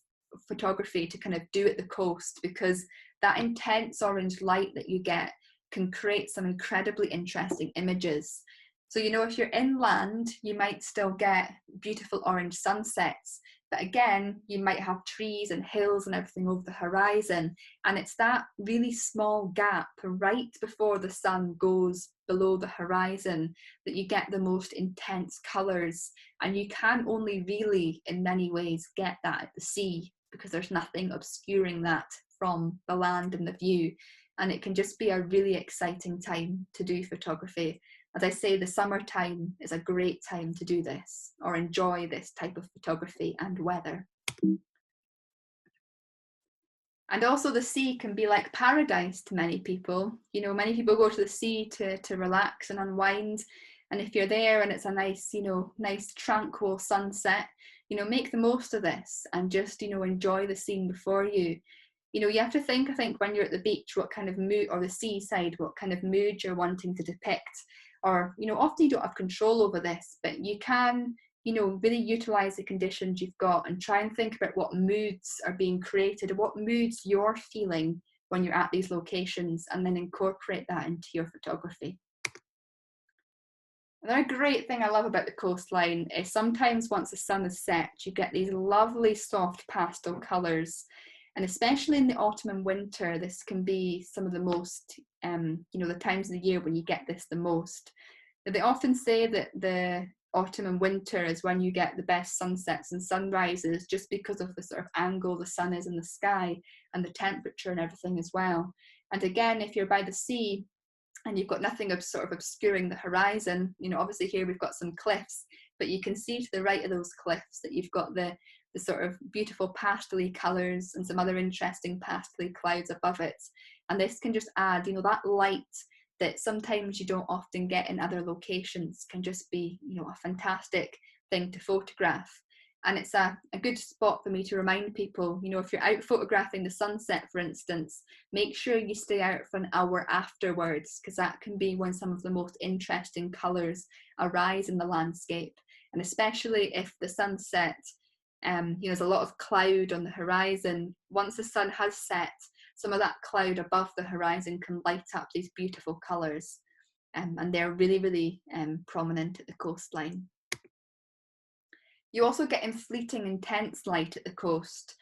photography to kind of do at the coast, because that intense orange light that you get can create some incredibly interesting images. So, you know, if you're inland, you might still get beautiful orange sunsets, but again, you might have trees and hills and everything over the horizon. And it's that really small gap right before the sun goes below the horizon that you get the most intense colours. And you can only really, in many ways, get that at the sea, because there's nothing obscuring that from the land and the view. And it can just be a really exciting time to do photography. As I say, the summertime is a great time to do this or enjoy this type of photography and weather. And also the sea can be like paradise to many people. You know, many people go to the sea to relax and unwind. And if you're there and it's a nice, you know, nice tranquil sunset, you know, make the most of this and just, you know, enjoy the scene before you. You know, you have to think, I think, when you're at the beach, what kind of mood, or the seaside, what kind of mood you're wanting to depict. Or, you know, often you don't have control over this, but you can, you know, really utilize the conditions you've got and try and think about what moods are being created and what moods you're feeling when you're at these locations, and then incorporate that into your photography. Another great thing I love about the coastline is sometimes once the sun is set, you get these lovely soft pastel colours. And especially in the autumn and winter, this can be some of the most, you know, the times of the year when you get this the most. They often say that the autumn and winter is when you get the best sunsets and sunrises, just because of the sort of angle the sun is in the sky and the temperature and everything as well. And again, if you're by the sea and you've got nothing sort of obscuring the horizon, you know, obviously here we've got some cliffs, but you can see to the right of those cliffs that you've got the sort of beautiful pastel-y colours and some other interesting pastel-y clouds above it. And this can just add, you know, that light that sometimes you don't often get in other locations can just be, you know, a fantastic thing to photograph. And it's a good spot for me to remind people, you know, if you're out photographing the sunset, for instance, make sure you stay out for an hour afterwards, because that can be when some of the most interesting colours arise in the landscape. And especially if the sunset, you know, there's a lot of cloud on the horizon. Once the sun has set, some of that cloud above the horizon can light up these beautiful colours, and they're really, really prominent at the coastline. You also get in fleeting, intense light at the coast.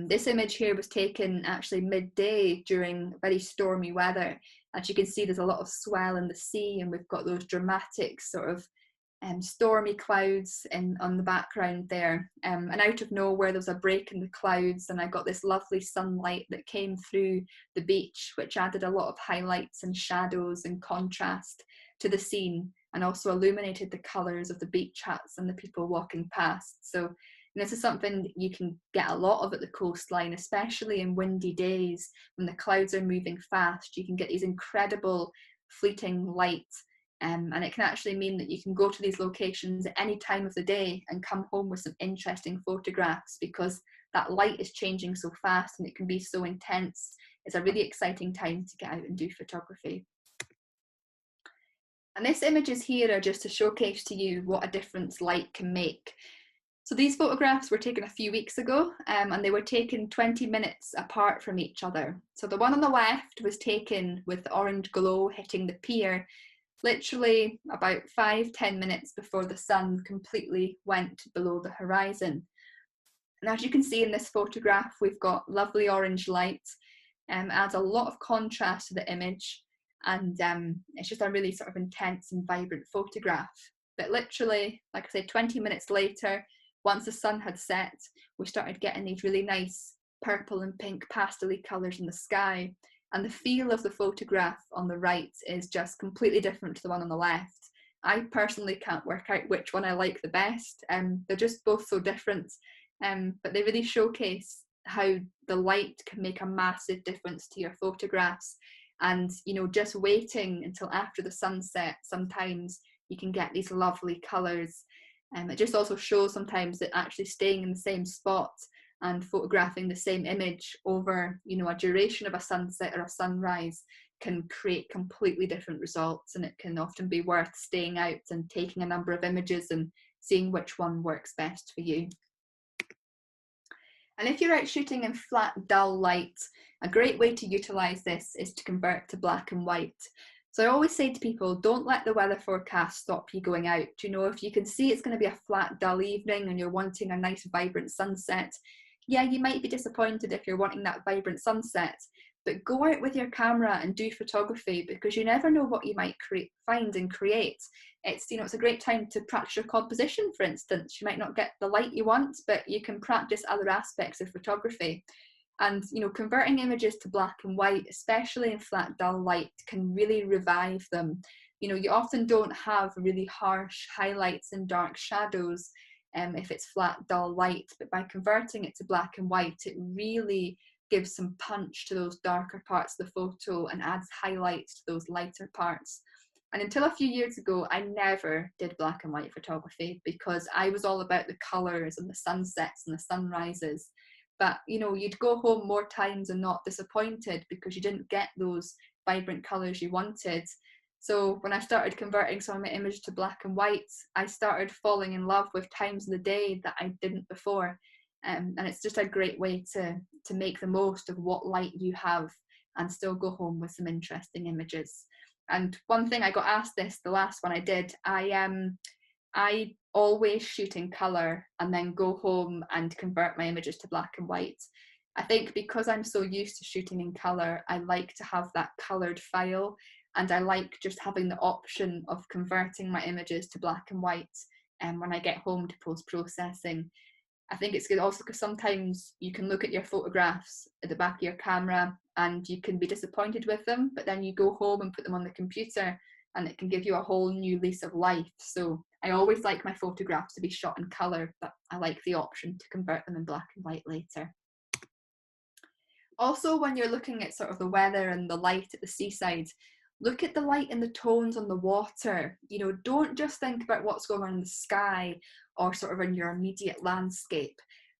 This image here was taken actually midday during very stormy weather. As you can see, there's a lot of swell in the sea, and we've got those dramatic sort of stormy clouds on the background there. And out of nowhere, there was a break in the clouds, and I got this lovely sunlight that came through the beach, which added a lot of highlights and shadows and contrast to the scene, and also illuminated the colours of the beach huts and the people walking past. So this is something you can get a lot of at the coastline, especially in windy days when the clouds are moving fast. You can get these incredible fleeting light, and it can actually mean that you can go to these locations at any time of the day and come home with some interesting photographs, because that light is changing so fast and it can be so intense. It's a really exciting time to get out and do photography. And these images here are just to showcase to you what a difference light can make. So these photographs were taken a few weeks ago, and they were taken 20 minutes apart from each other. So the one on the left was taken with the orange glow hitting the pier, literally about 5-10 minutes before the sun completely went below the horizon. And as you can see in this photograph, we've got lovely orange light, adds a lot of contrast to the image, and it's just a really sort of intense and vibrant photograph. But literally, like I said, 20 minutes later, once the sun had set, we started getting these really nice purple and pink pastel-y colours in the sky. And the feel of the photograph on the right is just completely different to the one on the left. I personally can't work out which one I like the best. They're just both so different, but they really showcase how the light can make a massive difference to your photographs. And just waiting until after the sunset, sometimes you can get these lovely colours. It just also shows sometimes that actually staying in the same spot and photographing the same image over a duration of a sunset or a sunrise can create completely different results, and it can often be worth staying out and taking a number of images and seeing which one works best for you. And if you're out shooting in flat, dull light, a great way to utilise this is to convert to black and white. So I always say to people, don't let the weather forecast stop you going out. If you can see it's going to be a flat, dull evening and you're wanting a nice, vibrant sunset, yeah, you might be disappointed if you're wanting that vibrant sunset, but go out with your camera and do photography, because you never know what you might find and create. It's a great time to practice your composition, for instance. You might not get the light you want, but you can practice other aspects of photography. And converting images to black and white, especially in flat, dull light, can really revive them. You often don't have really harsh highlights and dark shadows if it's flat, dull light, but by converting it to black and white, it really gives some punch to those darker parts of the photo and adds highlights to those lighter parts. And until a few years ago, I never did black and white photography because I was all about the colours and the sunsets and the sunrises. But you'd go home more times and not disappointed because you didn't get those vibrant colours you wanted. So when I started converting some of my images to black and white, I started falling in love with times of the day that I didn't before. And it's just a great way to make the most of what light you have and still go home with some interesting images. And one thing I got asked this, the last one I did, I always shoot in colour and then go home and convert my images to black and white. I think because I'm so used to shooting in colour, I like to have that coloured file, and I like just having the option of converting my images to black and white when I get home to post-processing. I think it's good also because sometimes you can look at your photographs at the back of your camera and you can be disappointed with them, but then you go home and put them on the computer and it can give you a whole new lease of life. So I always like my photographs to be shot in colour, but I like the option to convert them in black and white later. Also, when you're looking at sort of the weather and the light at the seaside, look at the light and the tones on the water. Don't just think about what's going on in the sky or sort of in your immediate landscape.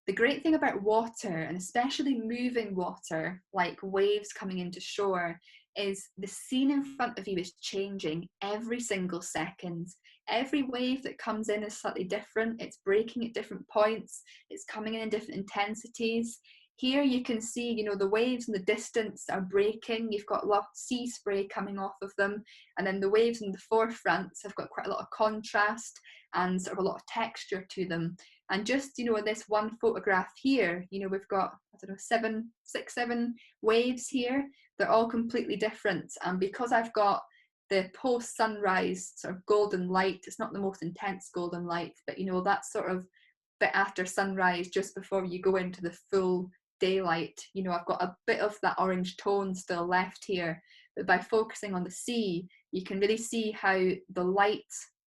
The great thing about water, and especially moving water, like waves coming into shore, is the scene in front of you is changing every single second. Every wave that comes in is slightly different. It's breaking at different points. It's coming in different intensities. Here you can see, the waves in the distance are breaking. You've got a lot of sea spray coming off of them. And then the waves in the forefront have got quite a lot of contrast and sort of a lot of texture to them. And just, in this one photograph here, we've got, 7 waves here. They're all completely different. And because I've got the post-sunrise sort of golden light, it's not the most intense golden light, but, that's sort of bit after sunrise, just before you go into the full daylight. I've got a bit of that orange tone still left here, but by focusing on the sea, you can really see how the light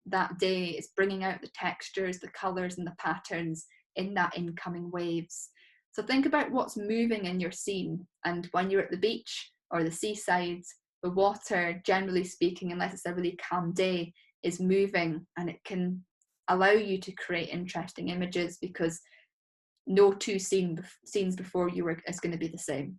that day is bringing out the textures, the colours and the patterns in that incoming waves. So think about what's moving in your scene, and when you're at the beach or the seaside, the water, generally speaking, unless it's a really calm day, is moving, and it can allow you to create interesting images because no two scenes before you is going to be the same.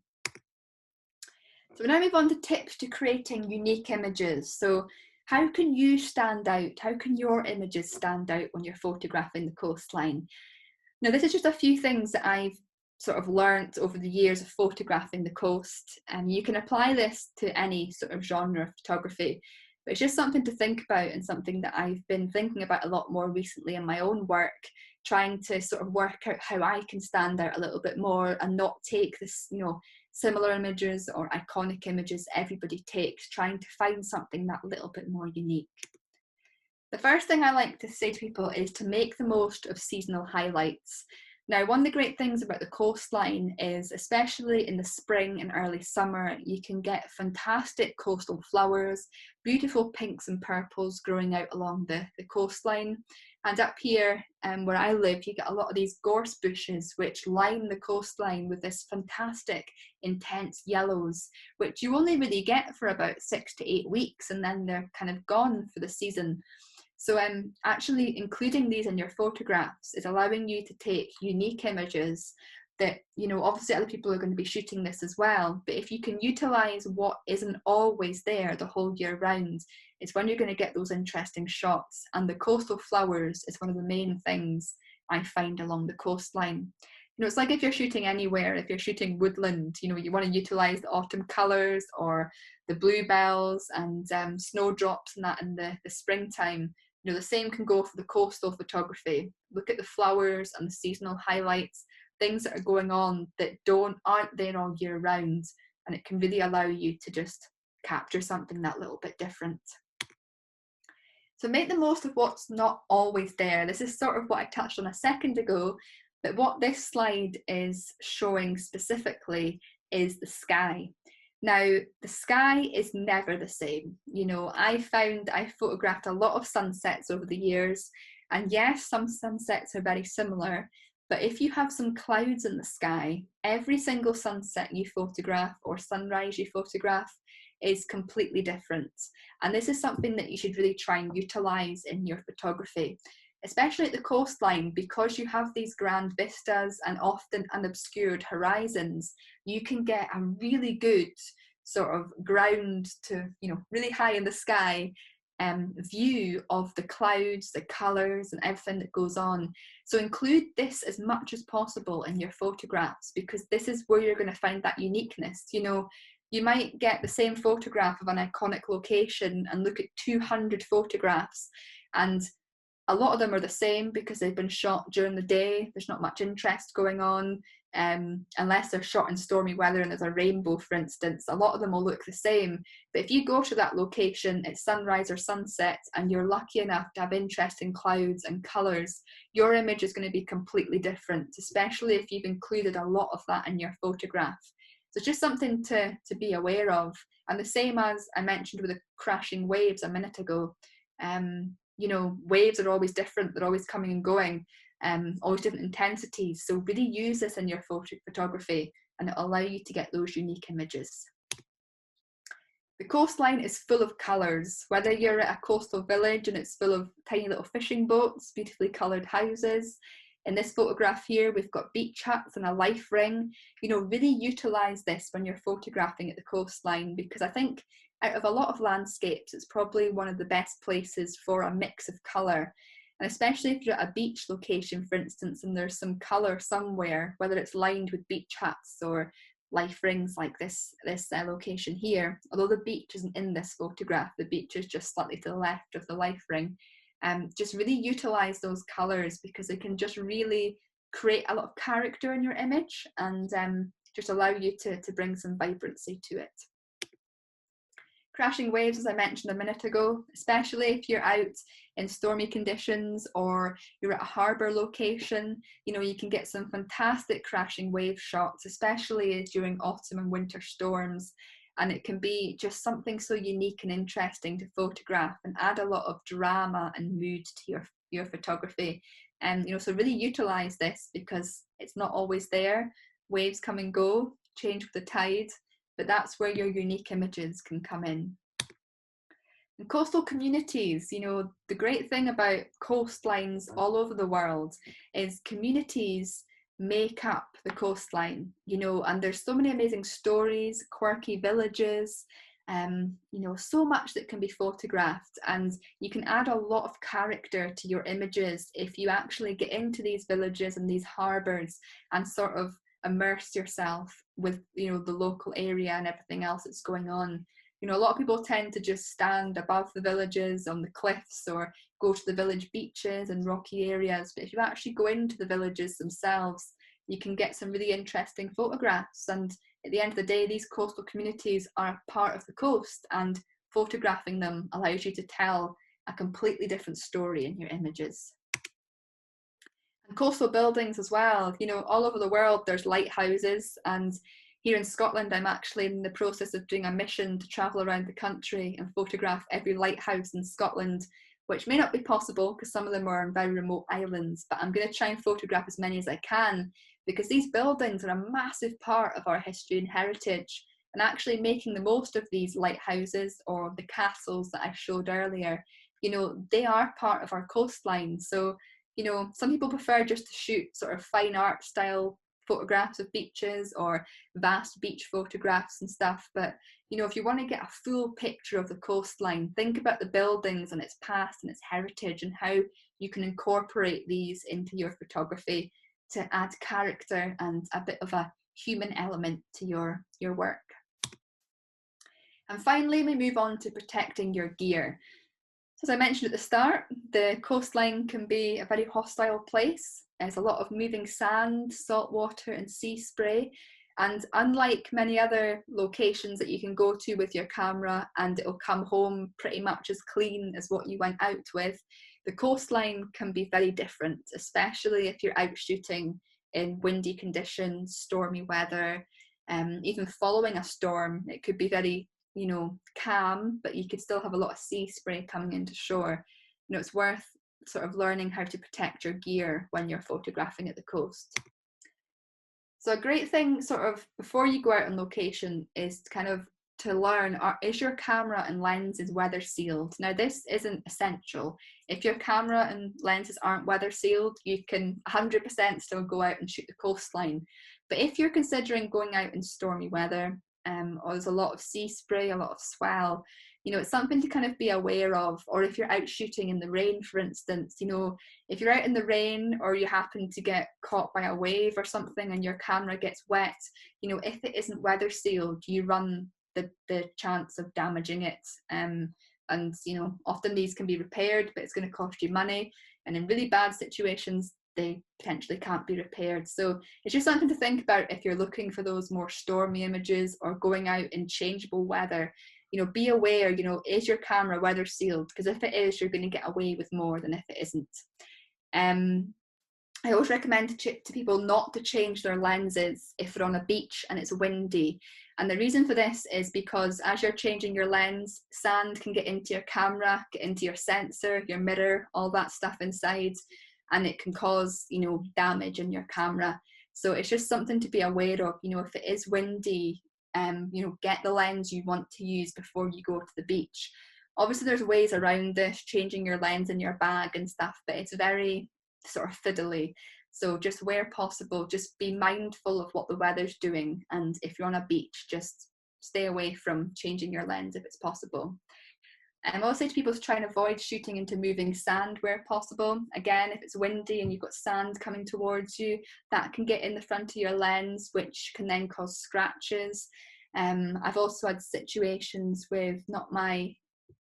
So we now move on to tips to creating unique images. So how can you stand out? How can your images stand out when you're photographing the coastline? Now, this is just a few things that I've sort of learnt over the years of photographing the coast, and you can apply this to any sort of genre of photography. But it's just something to think about, and something that I've been thinking about a lot more recently in my own work, trying to sort of work out how I can stand out a little bit more and not take this, similar images or iconic images everybody takes, trying to find something that little bit more unique. The first thing I like to say to people is to make the most of seasonal highlights. Now, one of the great things about the coastline is, especially in the spring and early summer, you can get fantastic coastal flowers, beautiful pinks and purples growing out along the coastline. And up here, where I live, you get a lot of these gorse bushes which line the coastline with this fantastic intense yellows, which you only really get for about 6 to 8 weeks, and then they're kind of gone for the season. So actually including these in your photographs is allowing you to take unique images that, you know, obviously other people are going to be shooting this as well, but if you can utilize what isn't always there the whole year round, it's when you're going to get those interesting shots. And the coastal flowers is one of the main things I find along the coastline. You know, it's like if you're shooting anywhere, if you're shooting woodland, you know, you want to utilize the autumn colors or the bluebells and snowdrops and that in the springtime. You know, the same can go for the coastal photography. Look at the flowers and the seasonal highlights, things that are going on that aren't there all year round, and it can really allow you to just capture something that little bit different. So make the most of what's not always there. This is sort of what I touched on a second ago, but what this slide is showing specifically is the sky. Now, the sky is never the same. You know, I photographed a lot of sunsets over the years, and yes, some sunsets are very similar, but if you have some clouds in the sky, every single sunset you photograph or sunrise you photograph is completely different. And this is something that you should really try and utilize in your photography, especially at the coastline, because you have these grand vistas and often unobscured horizons. You can get a really good sort of ground to, you know, really high in the sky view of the clouds, the colors and everything that goes on. So include this as much as possible in your photographs, because this is where you're going to find that uniqueness. You know, you might get the same photograph of an iconic location and look at 200 photographs, and a lot of them are the same because they've been shot during the day. There's not much interest going on, unless they're shot in stormy weather and there's a rainbow, for instance. A lot of them will look the same. But if you go to that location at sunrise or sunset and you're lucky enough to have interesting clouds and colours, your image is going to be completely different, especially if you've included a lot of that in your photograph. So it's just something to be aware of. And the same as I mentioned with the crashing waves a minute ago, you know, waves are always different. They're always coming and going, always different intensities. So really use this in your photography and it'll allow you to get those unique images. The coastline is full of colours, whether you're at a coastal village and it's full of tiny little fishing boats, beautifully coloured houses. In this photograph here, we've got beach huts and a life ring. You know, really utilise this when you're photographing at the coastline, because I think out of a lot of landscapes, it's probably one of the best places for a mix of colour. And especially if you're at a beach location, for instance, and there's some colour somewhere, whether it's lined with beach huts or life rings like this location here. Although the beach isn't in this photograph, the beach is just slightly to the left of the life ring. Just really utilise those colours, because they can just really create a lot of character in your image and just allow you to bring some vibrancy to it. Crashing waves, as I mentioned a minute ago, especially if you're out in stormy conditions or you're at a harbour location, you know, you can get some fantastic crashing wave shots, especially during autumn and winter storms. And it can be just something so unique and interesting to photograph and add a lot of drama and mood to your photography. And, you know, so really utilise this, because it's not always there. Waves come and go, change with the tide, but that's where your unique images can come in. And coastal communities, you know, the great thing about coastlines all over the world is communities make up the coastline, you know, and there's so many amazing stories, quirky villages, you know, so much that can be photographed, and you can add a lot of character to your images if you actually get into these villages and these harbours and sort of immerse yourself with, you know, the local area and everything else that's going on. You know, a lot of people tend to just stand above the villages on the cliffs or go to the village beaches and rocky areas. But if you actually go into the villages themselves, you can get some really interesting photographs. And at the end of the day, these coastal communities are a part of the coast, and photographing them allows you to tell a completely different story in your images. And coastal buildings as well, you know, all over the world there's lighthouses, and here in Scotland I'm actually in the process of doing a mission to travel around the country and photograph every lighthouse in Scotland, which may not be possible because some of them are on very remote islands, but I'm going to try and photograph as many as I can, because these buildings are a massive part of our history and heritage, and actually making the most of these lighthouses or the castles that I showed earlier, you know, they are part of our coastline. So, you know, some people prefer just to shoot sort of fine art style photographs of beaches or vast beach photographs and stuff, but you know, if you want to get a full picture of the coastline, think about the buildings and its past and its heritage, and how you can incorporate these into your photography to add character and a bit of a human element to your work. And finally, we move on to protecting your gear. So as I mentioned at the start, the coastline can be a very hostile place. There's a lot of moving sand, salt water and sea spray. And unlike many other locations that you can go to with your camera and it'll come home pretty much as clean as what you went out with, the coastline can be very different, especially if you're out shooting in windy conditions, stormy weather, even following a storm. It could be very, you know, calm, but you could still have a lot of sea spray coming into shore. You know, it's worth sort of learning how to protect your gear when you're photographing at the coast. So a great thing sort of before you go out on location is kind of to learn, is your camera and lenses weather sealed? Now this isn't essential. If your camera and lenses aren't weather sealed, you can 100% still go out and shoot the coastline. But if you're considering going out in stormy weather, or there's a lot of sea spray, a lot of swell, you know, it's something to kind of be aware of. Or if you're out shooting in the rain, for instance, you know, if you're out in the rain or you happen to get caught by a wave or something and your camera gets wet, you know, if it isn't weather sealed, you run the chance of damaging it. And, you know, often these can be repaired, but it's going to cost you money. And in really bad situations, they potentially can't be repaired. So it's just something to think about if you're looking for those more stormy images or going out in changeable weather. You know, be aware, you know, is your camera weather sealed? Because if it is, you're going to get away with more than if it isn't. I always recommend to people not to change their lenses if they're on a beach and it's windy. And the reason for this is because as you're changing your lens, sand can get into your camera, get into your sensor, your mirror, all that stuff inside, and it can cause, you know, damage in your camera. So it's just something to be aware of. You know, if it is windy, you know, get the lens you want to use before you go to the beach. Obviously there's ways around this, changing your lens in your bag and stuff, but it's very sort of fiddly. So just where possible, just be mindful of what the weather's doing, and if you're on a beach, just stay away from changing your lens if it's possible. I always say to people to try and avoid shooting into moving sand where possible. Again, if it's windy and you've got sand coming towards you, that can get in the front of your lens, which can then cause scratches. I've also had situations with not my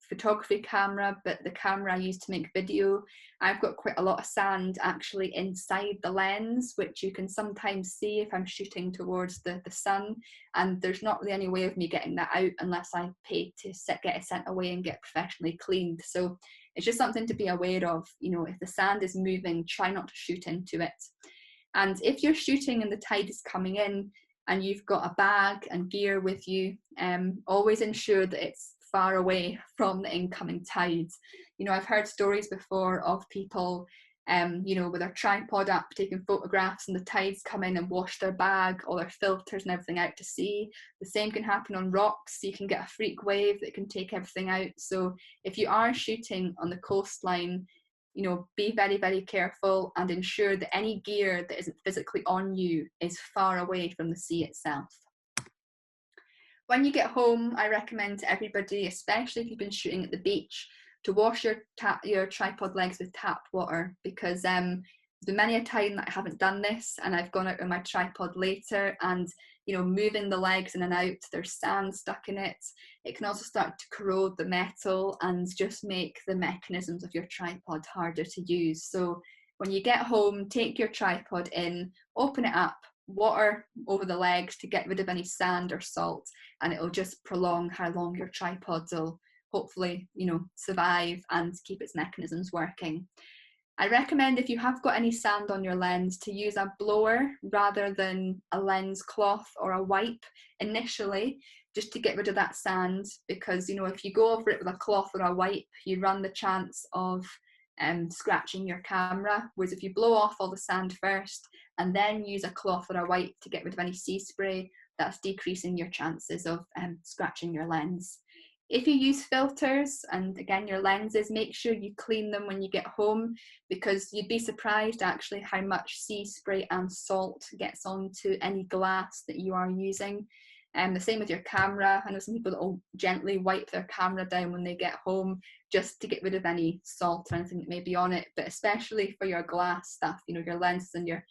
photography camera, but the camera I use to make video. I've got quite a lot of sand actually inside the lens, which you can sometimes see if I'm shooting towards the sun, and there's not really any way of me getting that out unless I pay to get it sent away and get professionally cleaned. So it's just something to be aware of. You know, if the sand is moving, try not to shoot into it. And if you're shooting and the tide is coming in and you've got a bag and gear with you, always ensure that it's far away from the incoming tides. You know, I've heard stories before of people, you know, with their tripod up taking photographs and the tides come in and wash their bag, all their filters and everything out to sea. The same can happen on rocks. You can get a freak wave that can take everything out. So if you are shooting on the coastline, you know, be very, very careful and ensure that any gear that isn't physically on you is far away from the sea itself. When you get home, I recommend to everybody, especially if you've been shooting at the beach, to wash your tripod legs with tap water, because there's been many a time that I haven't done this and I've gone out with my tripod later and, you know, moving the legs in and out, there's sand stuck in it. It can also start to corrode the metal and just make the mechanisms of your tripod harder to use. So when you get home, take your tripod in, open it up, water over the legs to get rid of any sand or salt, and it'll just prolong how long your tripods hopefully, you know, survive and keep its mechanisms working. I recommend, if you have got any sand on your lens, to use a blower rather than a lens cloth or a wipe initially, just to get rid of that sand, because, you know, if you go over it with a cloth or a wipe, you run the chance of scratching your camera. Whereas if you blow off all the sand first and then use a cloth or a wipe to get rid of any sea spray, that's decreasing your chances of scratching your lens. If you use filters, and again your lenses, make sure you clean them when you get home, because you'd be surprised actually how much sea spray and salt gets onto any glass that you are using. And the same with your camera. I know some people that will gently wipe their camera down when they get home just to get rid of any salt or anything that may be on it. But especially for your glass stuff, you know, your lenses and your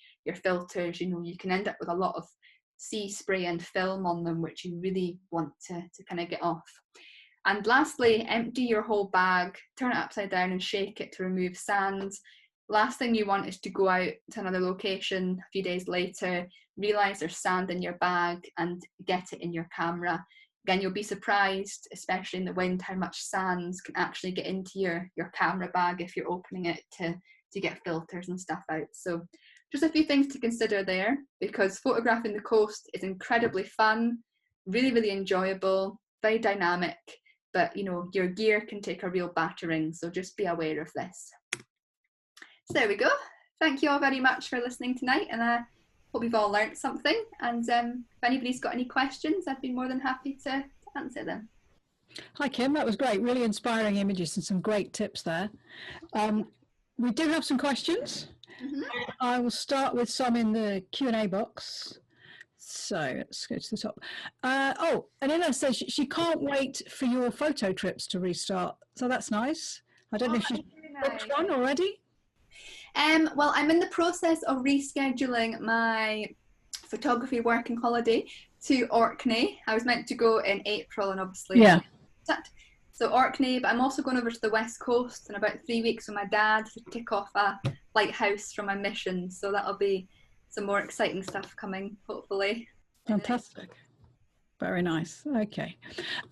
filters, you know, you can end up with a lot of sea spray and film on them, which you really want to kind of get off. And lastly, empty your whole bag, turn it upside down and shake it to remove sand. Last thing you want is to go out to another location a few days later, realise there's sand in your bag and get it in your camera. Again, you'll be surprised, especially in the wind, how much sand can actually get into your camera bag if you're opening it to get filters and stuff out. So just a few things to consider there, because photographing the coast is incredibly fun, really, really enjoyable, very dynamic. But, you know, your gear can take a real battering, so just be aware of this. So there we go. Thank you all very much for listening tonight, and I hope you've all learnt something. And if anybody's got any questions, I'd be more than happy to answer them. Hi Kim, that was great. Really inspiring images and some great tips there. We do have some questions. Mm-hmm. I will start with some in the Q&A box. So let's go to the top. Oh, Anila says she can't wait for your photo trips to restart. So that's nice. I don't know if she's booked one already. Well, I'm in the process of rescheduling my photography working holiday to Orkney. I was meant to go in April, and obviously, yeah. So Orkney, but I'm also going over to the West Coast in about 3 weeks with my dad to tick off a lighthouse from my mission. So that'll be some more exciting stuff coming, hopefully. Fantastic. Very nice. Okay.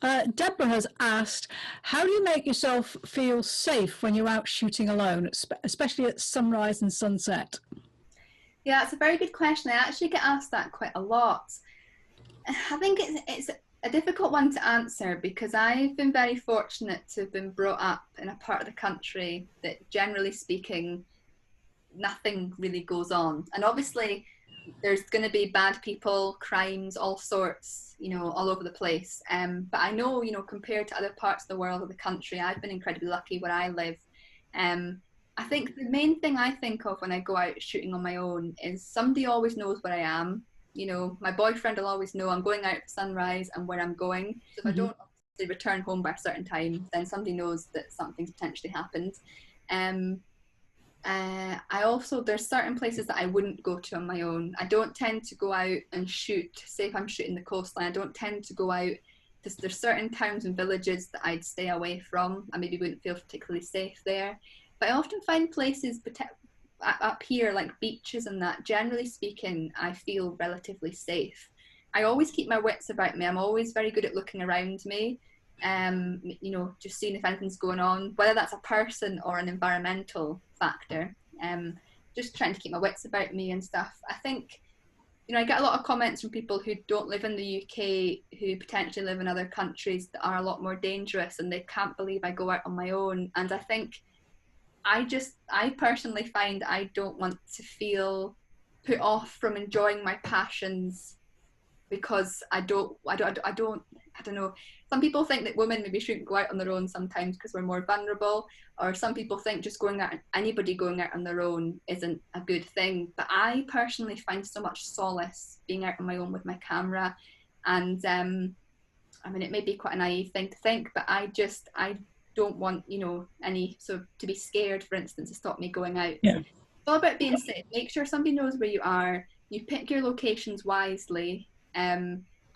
Deborah has asked, how do you make yourself feel safe when you're out shooting alone, especially at sunrise and sunset? Yeah, it's a very good question. I actually get asked that quite a lot. I think it's a difficult one to answer, because I've been very fortunate to have been brought up in a part of the country that, generally speaking, nothing really goes on. And obviously there's going to be bad people, crimes, all sorts, you know, all over the place. But I know, you know, compared to other parts of the world or the country, I've been incredibly lucky where I live. I think the main thing I think of when I go out shooting on my own is somebody always knows where I am. You know, my boyfriend will always know I'm going out for sunrise and where I'm going. So if I don't return home by a certain time, then somebody knows that something's potentially happened. I also, there's certain places that I wouldn't go to on my own. I don't tend to go out and shoot, say if I'm shooting the coastline, I don't tend to go out, because there's certain towns and villages that I'd stay away from. I maybe wouldn't feel particularly safe there. But I often find places up here, like beaches and that, generally speaking, I feel relatively safe. I always keep my wits about me. I'm always very good at looking around me, you know, just seeing if anything's going on, whether that's a person or an environmental factor. Just trying to keep my wits about me and stuff. I think, you know, I get a lot of comments from people who don't live in the UK, who potentially live in other countries that are a lot more dangerous, and they can't believe I go out on my own. And I think I personally find I don't want to feel put off from enjoying my passions, because I don't know. Some people think that women maybe shouldn't go out on their own sometimes because we're more vulnerable, or some people think just anybody going out on their own isn't a good thing. But I personally find so much solace being out on my own with my camera. And I mean, it may be quite a naive thing to think, but I don't want, you know, to be scared, for instance, to stop me going out. Yeah. It's all about being safe. Make sure somebody knows where you are. You pick your locations wisely.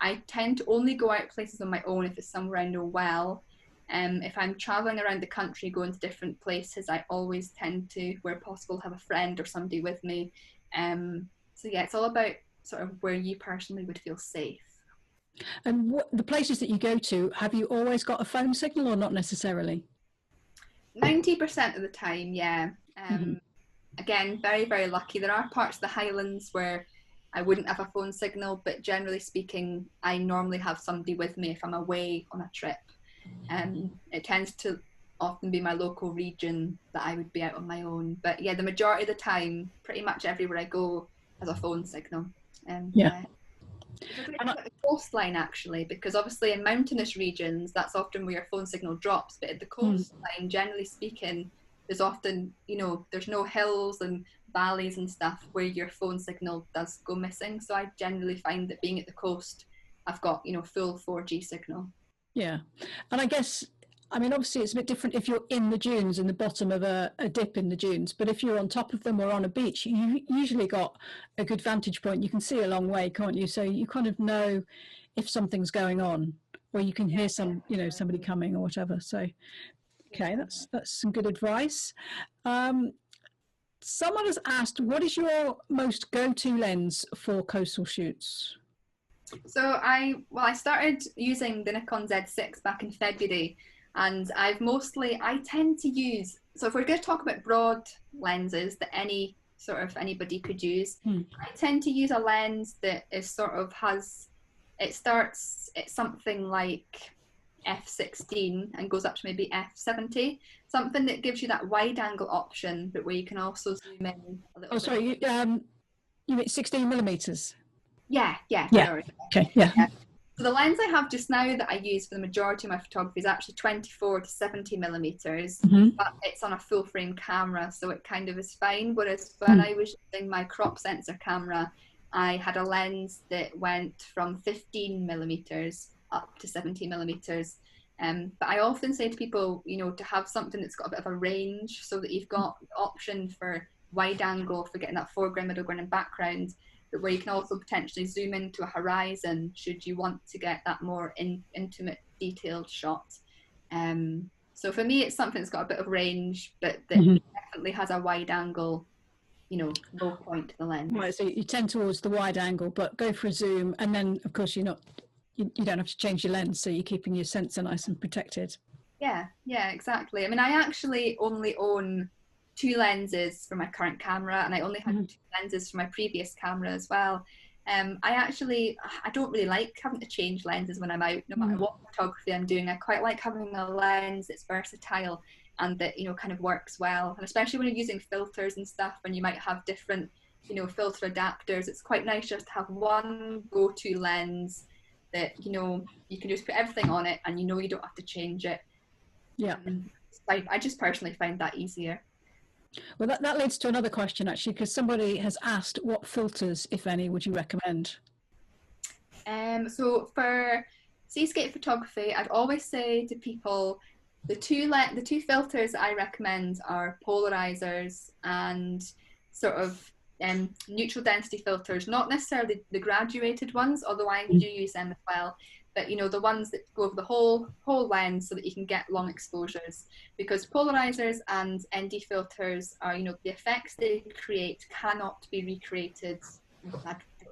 I tend to only go out places on my own if it's somewhere I know well. If I'm traveling around the country, going to different places, I always tend to, where possible, have a friend or somebody with me. So yeah, it's all about sort of where you personally would feel safe. And the places that you go to, have you always got a phone signal or not necessarily? 90% of the time, yeah. Hmm. Again, very, very lucky. There are parts of the Highlands where I wouldn't have a phone signal, but generally speaking, I normally have somebody with me if I'm away on a trip. It tends to often be my local region that I would be out on my own. But yeah, the majority of the time, pretty much everywhere I go has a phone signal. Yeah. Yeah. It's a great And thing about the coastline actually, because obviously in mountainous regions, that's often where your phone signal drops. But at the mm, coastline, generally speaking, there's often, there's no hills and valleys and stuff where your phone signal does go missing. So I generally find that being at the coast, I've got, full 4G signal. yeah. And I guess, I mean, obviously it's a bit different if you're in the dunes, in the bottom of a dip in the dunes, but if you're on top of them or on a beach, you usually got a good vantage point. You can see a long way, can't you? So you kind of know if something's going on, or you can hear somebody coming or whatever. So, okay, that's some good advice. Um, Someone has asked, what is your most go-to lens for coastal shoots? So I started using the Nikon Z6 back in February, and I tend to use, so if we're going to talk about broad lenses that anybody could use, Hmm. I tend to use a lens that is sort of it starts at something like f/16 and goes up to maybe f/70, something that gives you that wide angle option, but where you can also zoom in a little Oh, bit. sorry, you mean 16 millimeters? Yeah, Yeah. sorry. Okay. Yeah. Yeah. So the lens I have just now that I use for the majority of my photography is actually 24 to 70 millimeters, Mm-hmm. but it's on a full frame camera, so it kind of is fine. Whereas when Hmm. I was using my crop sensor camera, I had a lens that went from 15 millimeters up to 70 millimeters. But I often say to people, to have something that's got a bit of a range so that you've got the option for wide angle for getting that foreground, middle ground, and background, but where you can also potentially zoom into a horizon should you want to get that more intimate, detailed shot. So for me, it's something that's got a bit of range, but that Mm-hmm. definitely has a wide angle, low point to the lens. Right, so you tend towards the wide angle, but go for a zoom, and then of course you don't have to change your lens, so you're keeping your sensor nice and protected. Yeah, exactly. I mean, I actually only own two lenses for my current camera, and I only had Mm-hmm. two lenses for my previous camera as well. I don't really like having to change lenses when I'm out, no matter what photography I'm doing. I quite like having a lens that's versatile and that, kind of works well. And especially when you're using filters and stuff, when you might have different, filter adapters, it's quite nice just to have one go-to lens that, you can just put everything on it and you don't have to change it. Yeah. I just personally find that easier. Well, that leads to another question actually, because somebody has asked, what filters, if any, would you recommend? So for seascape photography, I'd always say to people the two filters I recommend are polarizers and sort of neutral density filters, not necessarily the graduated ones, although I do use them as well. But the ones that go over the whole lens so that you can get long exposures. Because polarizers and ND filters are, the effects they create cannot be recreated.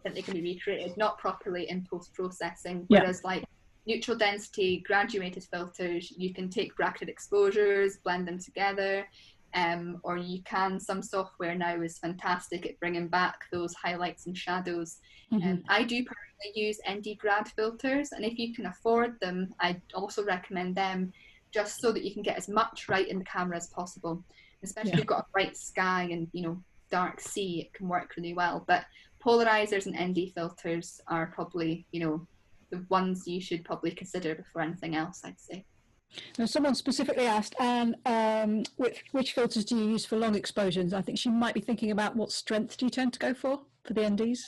They can be recreated not properly in post-processing, Yeah. whereas like neutral density graduated filters, you can take bracketed exposures, blend them together, or you can, some software now is fantastic at bringing back those highlights and shadows. Mm-hmm. I do personally use ND grad filters, and if you can afford them, I also recommend them, just so that you can get as much right in the camera as possible. Especially if you've got a bright sky and dark sea, it can work really well. But polarizers and ND filters are probably the ones you should probably consider before anything else, I'd say. Now, someone specifically asked, and which filters do you use for long exposures? I think she might be thinking about what strength do you tend to go for the NDs?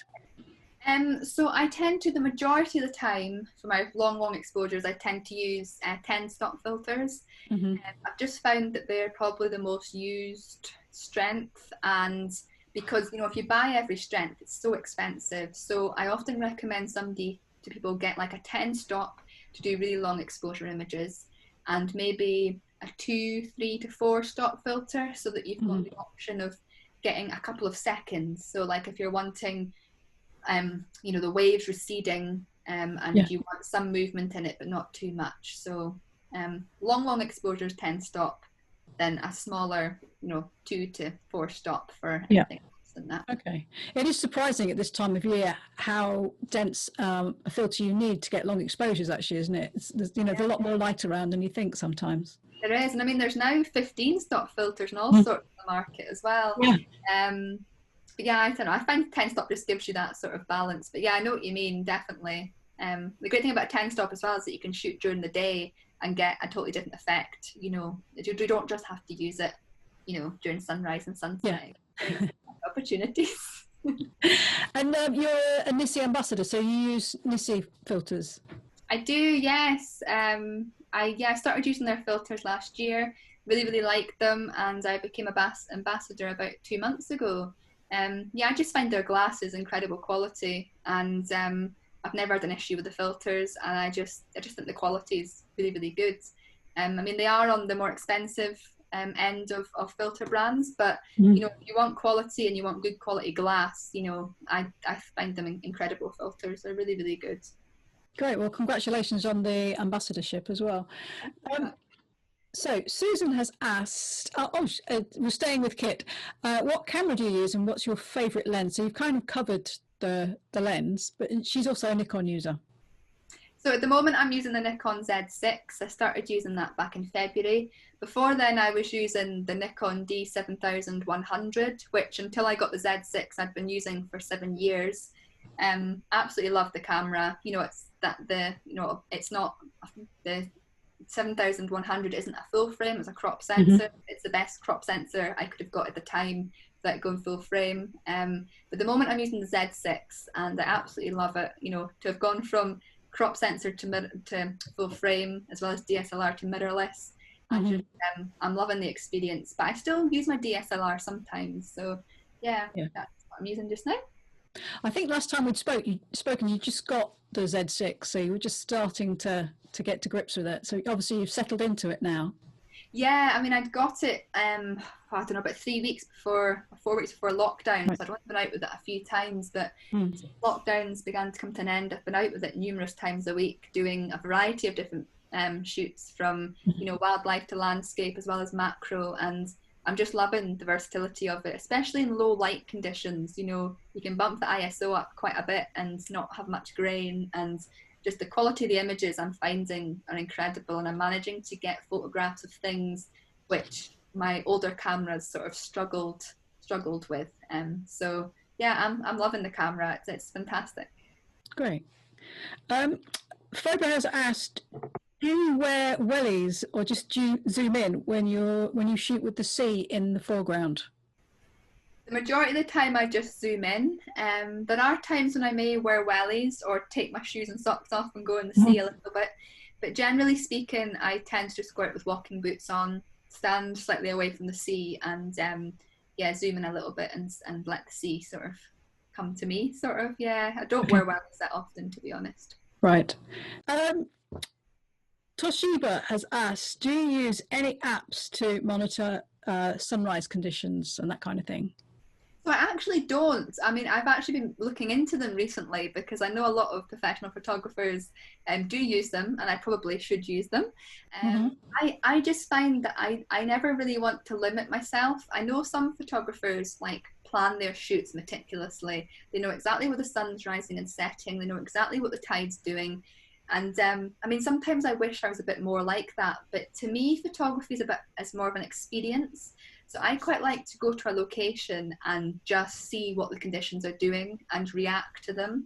So I tend to, the majority of the time for my long exposures, I tend to use 10 stop filters. Mm-hmm. I've just found that they're probably the most used strength, and because if you buy every strength, it's so expensive. So I often recommend to people get like a 10 stop to do really long exposure images, and maybe a 2, 3 to 4 stop filter, so that you've got the option of getting a couple of seconds. So like if you're wanting the waves receding and you want some movement in it, but not too much. So long exposures 10 stop, then a smaller, 2 to 4 stop for anything else than that. Okay. It is surprising at this time of year how dense a filter you need to get long exposures, actually, isn't it? There's a lot more light around than you think sometimes. There is, and I mean, there's now 15 stop filters and all sorts of the market as well. But yeah, I don't know. I find 10 stop just gives you that sort of balance. But yeah, I know what you mean, definitely. The great thing about 10 stop as well is that you can shoot during the day and get a totally different effect. You don't just have to use it, during sunrise and sunset. Opportunities. And you're a Nissi ambassador, so you use Nissi filters. I do, yes. I started using their filters last year. Really liked them, and I became a ambassador about 2 months ago. I just find their glasses incredible quality, and I've never had an issue with the filters, and I just think the quality is really good. I mean, they are on the more expensive end of filter brands, but if you want quality and you want good quality glass, I find them incredible filters. They're really good. Great. Well, congratulations on the ambassadorship as well. So Susan has asked, we're staying with Kit. What camera do you use and what's your favourite lens? So you've kind of covered the lens, but she's also a Nikon user. So at the moment I'm using the Nikon Z6. I started using that back in February. Before then I was using the Nikon D7100, which until I got the Z6 I'd been using for 7 years. Absolutely love the camera. It's not the 7100 isn't a full frame, it's a crop sensor. It's the best crop sensor I could have got at the time without going full frame. But the moment I'm using the Z6 and I absolutely love it, to have gone from crop sensor to full frame as well as DSLR to mirrorless. I'm loving the experience, but I still use my DSLR sometimes. So yeah, that's what I'm using just now. I think last time we'd spoken, you just got the Z6, so you were just starting to get to grips with it. So obviously you've settled into it now. Yeah, I mean, I'd got it, I don't know, about 4 weeks before lockdown. Right. So I'd only been out with it a few times, but lockdowns began to come to an end. I've been out with it numerous times a week, doing a variety of different shoots from, wildlife to landscape as well as macro. And I'm just loving the versatility of it, especially in low light conditions. You can bump the ISO up quite a bit and not have much grain, and just the quality of the images I'm finding are incredible, and I'm managing to get photographs of things which my older cameras sort of struggled with. So yeah, I'm loving the camera. It's fantastic. Great. Phoba has asked, do you wear wellies or just do you zoom in when you shoot with the sea in the foreground? The majority of the time I just zoom in. There are times when I may wear wellies or take my shoes and socks off and go in the sea a little bit, but generally speaking I tend to just go out with walking boots on, stand slightly away from the sea, and zoom in a little bit and let the sea sort of come to me, sort of. I don't wear wellies that often, to be honest. Right. Toshiba has asked, do you use any apps to monitor sunrise conditions and that kind of thing? So I actually don't. I mean, I've actually been looking into them recently because I know a lot of professional photographers do use them, and I probably should use them. I just find that I never really want to limit myself. I know some photographers plan their shoots meticulously. They know exactly where the sun's rising and setting. They know exactly what the tide's doing. And I mean, sometimes I wish I was a bit more like that. But to me, photography is more of an experience. So I quite like to go to a location and just see what the conditions are doing and react to them.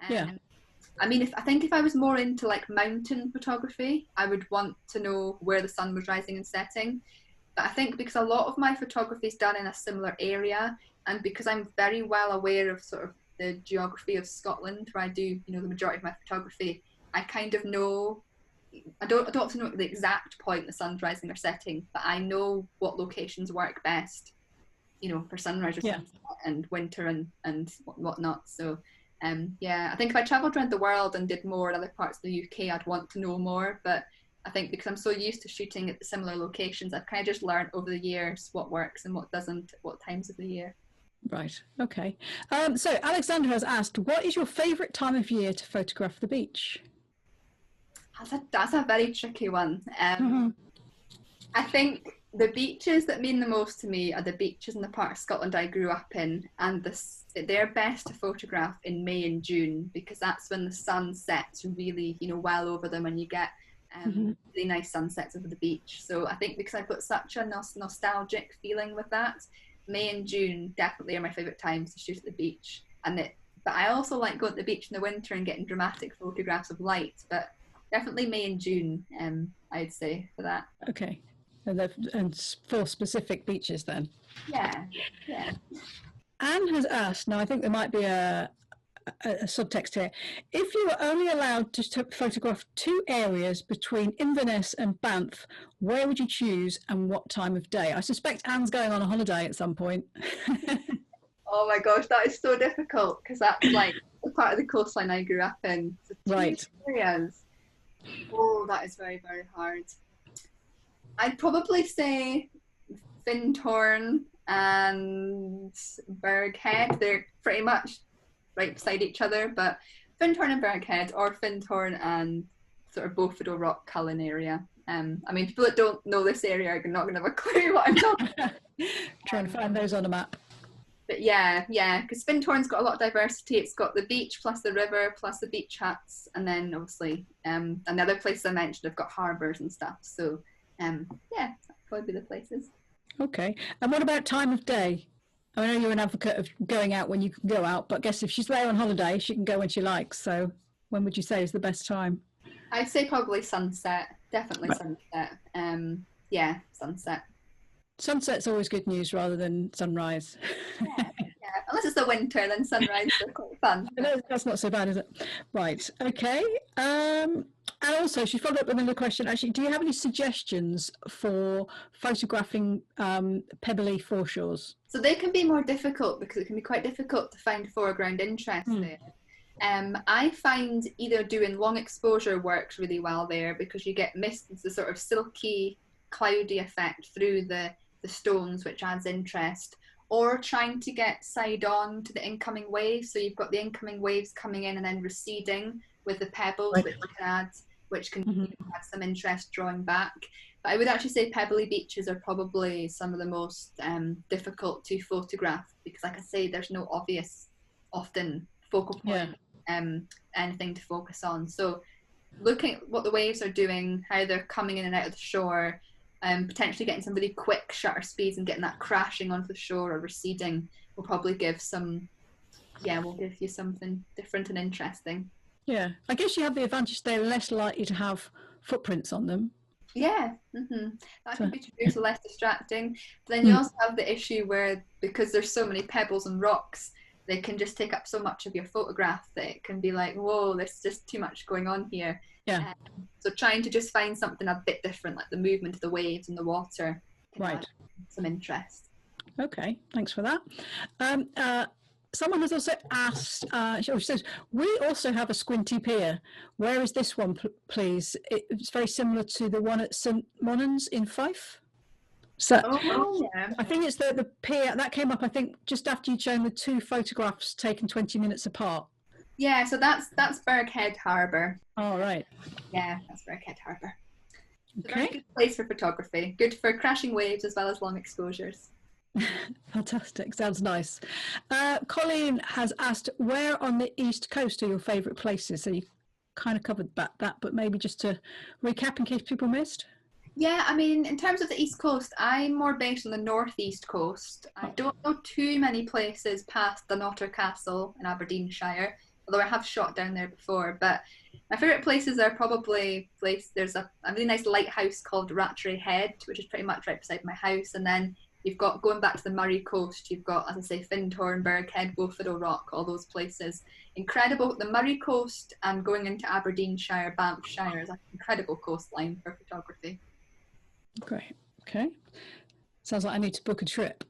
I mean, I think if I was more into mountain photography, I would want to know where the sun was rising and setting. But I think because a lot of my photography is done in a similar area, and because I'm very well aware of sort of the geography of Scotland, where I do, the majority of my photography, I kind of know. I don't have to know the exact point the sun's rising or setting, but I know what locations work best, for sunrise or sunset and winter and whatnot. So, I think if I travelled around the world and did more in other parts of the UK, I'd want to know more. But I think because I'm so used to shooting at similar locations, I've kind of just learned over the years what works and what doesn't at what times of the year. Right. Okay. So Alexander has asked, what is your favourite time of year to photograph the beach? That's a very tricky one. Mhm. I think the beaches that mean the most to me are the beaches in the part of Scotland I grew up in, and they're best to photograph in May and June because that's when the sun sets really, well over them, and you get Mhm. really nice sunsets over the beach. So I think because I've got such a nostalgic feeling with that, May and June definitely are my favourite times to shoot at the beach. But I also like going to the beach in the winter and getting dramatic photographs of light. But definitely May and June, I'd say for that. Okay. And for specific beaches then. Yeah, yeah. Anne has asked, now I think there might be a subtext here. If you were only allowed to photograph two areas between Inverness and Banff, where would you choose and what time of day? I suspect Anne's going on a holiday at some point. Oh my gosh, that is so difficult because that's like the part of the coastline I grew up in. So two Right. areas. Oh, that is very, very hard. I'd probably say Findhorn and Berghead. They're pretty much right beside each other, but Findhorn and Berghead, or Findhorn and sort of Beaufiddle Rock Cullen area. I mean, people that don't know this area are not going to have a clue what I'm talking about. Trying to find those on a map. But yeah, because Findhorn's got a lot of diversity. It's got the beach plus the river plus the beach huts, and then obviously and the other places I mentioned have got harbours and stuff. So yeah, that'd probably be the places. Okay. And what about time of day? I know you're an advocate of going out when you can go out, but I guess if she's there on holiday, she can go when she likes. So when would you say is the best time? I'd say probably sunset. Definitely Right. sunset. Yeah, sunset. Sunset's always good news rather than sunrise. Yeah, yeah. Unless it's the winter, then sunrise are quite fun. That's not so bad, is it? Right. Okay. And also, she followed up with another question. Actually, do you have any suggestions for photographing pebbly foreshores? So they can be more difficult because it can be quite difficult to find foreground interest there. I find either doing long exposure works really well there because you get mist, the sort of silky, cloudy effect through the stones, which adds interest, or trying to get side on to the incoming waves. So you've got the incoming waves coming in and then receding with the pebbles, Right. which can add some interest drawing back. But I would actually say pebbly beaches are probably some of the most difficult to photograph because, like I say, there's no obvious, often focal point, anything to focus on. So looking at what the waves are doing, how they're coming in and out of the shore, potentially getting some really quick shutter speeds and getting that crashing onto the shore or receding will probably give will give you something different and interesting. Yeah. I guess you have the advantage they're less likely to have footprints on them. Yeah, that So, can be true, so less distracting. But then you also have the issue where because there's so many pebbles and rocks, they can just take up so much of your photograph that it can be like, whoa, there's just too much going on here. yeah. So trying to just find something a bit different, like the movement of the waves and the water, can Right. add some interest. Okay. Thanks for that. Someone has also asked, she says, we also have a squinty pier. Where is this one, please? It's very similar to the one at St Monans in Fife. So Yeah. I think it's the pier that came up, I think, just after you'd shown the two photographs taken 20 minutes apart. Yeah, so that's Berghead Harbour. Oh, right. Yeah, that's Berghead Harbour. It's a Okay. very good place for photography. Good for crashing waves as well as long exposures. Fantastic. Sounds nice. Colleen has asked, where on the East Coast are your favourite places? So you kind of covered that, but maybe just to recap in case people missed. Yeah, I mean, in terms of the East Coast, I'm more based on the northeast coast. I don't know too many places past Dunnottar Castle in Aberdeenshire, although I have shot down there before. But my favourite places are probably there's a really nice lighthouse called Rattray Head, which is pretty much right beside my house. And then you've got, going back to the Murray coast, you've got, as I say, Findhorn, Berghead, Beaufiddle Rock, all those places. Incredible. The Murray coast and going into Aberdeenshire, Banffshire is an incredible coastline for photography. Great. Okay. Sounds like I need to book a trip.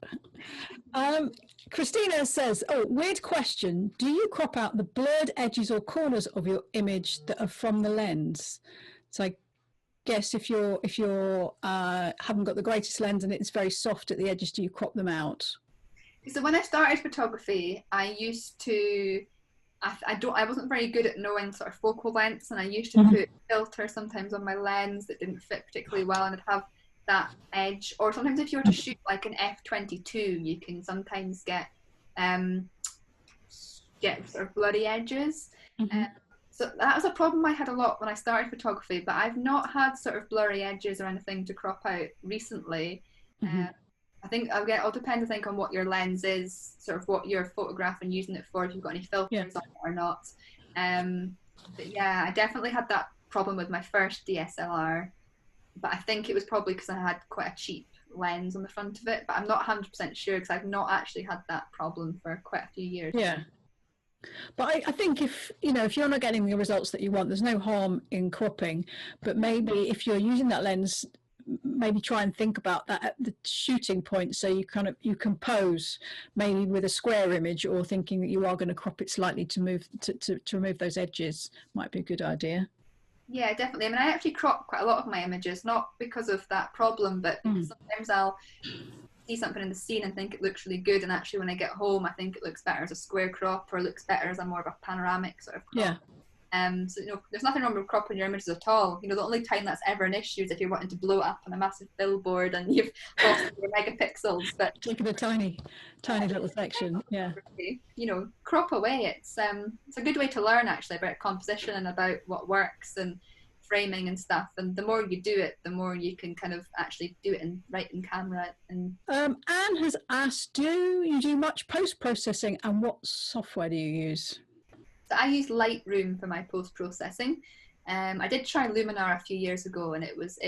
Christina says, oh, weird question. Do you crop out the blurred edges or corners of your image that are from the lens? So I guess if you're haven't got the greatest lens and it's very soft at the edges, do you crop them out? So when I started photography, I wasn't very good at knowing sort of focal lengths, and I used to put filter sometimes on my lens that didn't fit particularly well, and I'd have that edge. Or sometimes if you were to shoot like an f/22, you can sometimes get sort of blurry edges. So that was a problem I had a lot when I started photography, but I've not had sort of blurry edges or anything to crop out recently. I think it'll depend, I think, on what your lens is, sort of what you're photographing, using it for, if you've got any filters on it or not. But yeah, I definitely had that problem with my first DSLR, but I think it was probably because I had quite a cheap lens on the front of it, but I'm not 100% sure because I've not actually had that problem for quite a few years. Yeah. But I think if you're not getting the results that you want, there's no harm in cropping, but maybe if you're using that lens, maybe try and think about that at the shooting point, so you compose maybe with a square image, or thinking that you are going to crop it slightly to remove those edges might be a good idea. Yeah, definitely. I mean, I actually crop quite a lot of my images, not because of that problem, but because sometimes I'll see something in the scene and think it looks really good, and actually when I get home I think it looks better as a square crop, or looks better as a more of a panoramic sort of crop. Yeah. So there's nothing wrong with cropping your images at all. The only time that's ever an issue is if you're wanting to blow it up on a massive billboard and you've lost your megapixels. But taking a tiny little section, yeah. Crop away. It's a good way to learn actually about composition and about what works and framing and stuff. And the more you do it, the more you can kind of actually do it right in camera. And Anne has asked, do you do much post-processing, and what software do you use? So I use Lightroom for my post-processing. I did try Luminar a few years ago, and it was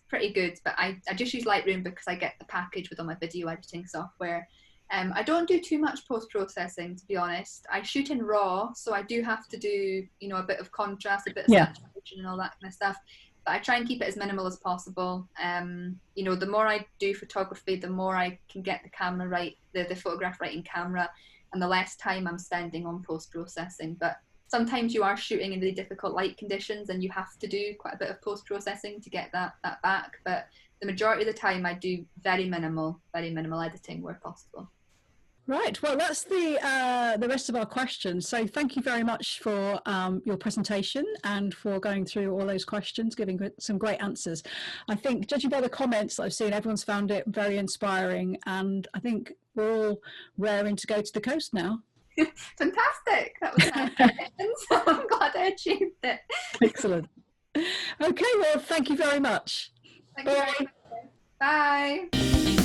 pretty good, but I just use Lightroom because I get the package with all my video editing software. I don't do too much post-processing, to be honest. I shoot in RAW, so I do have to do a bit of contrast, a bit of saturation and all that kind of stuff, but I try and keep it as minimal as possible. The more I do photography, the more I can get the camera right, the photograph right in camera, and the less time I'm spending on post-processing. But sometimes you are shooting in really difficult light conditions and you have to do quite a bit of post-processing to get that back. But the majority of the time I do very minimal editing where possible. Right, well, that's the rest of our questions. So thank you very much for your presentation and for going through all those questions, giving some great answers. I think, judging by the comments that I've seen, everyone's found it very inspiring, and I think we're all raring to go to the coast now. Fantastic. That was nice. So I'm glad I achieved it. Excellent. Okay, well, thank you very much. Thank you very much. Bye.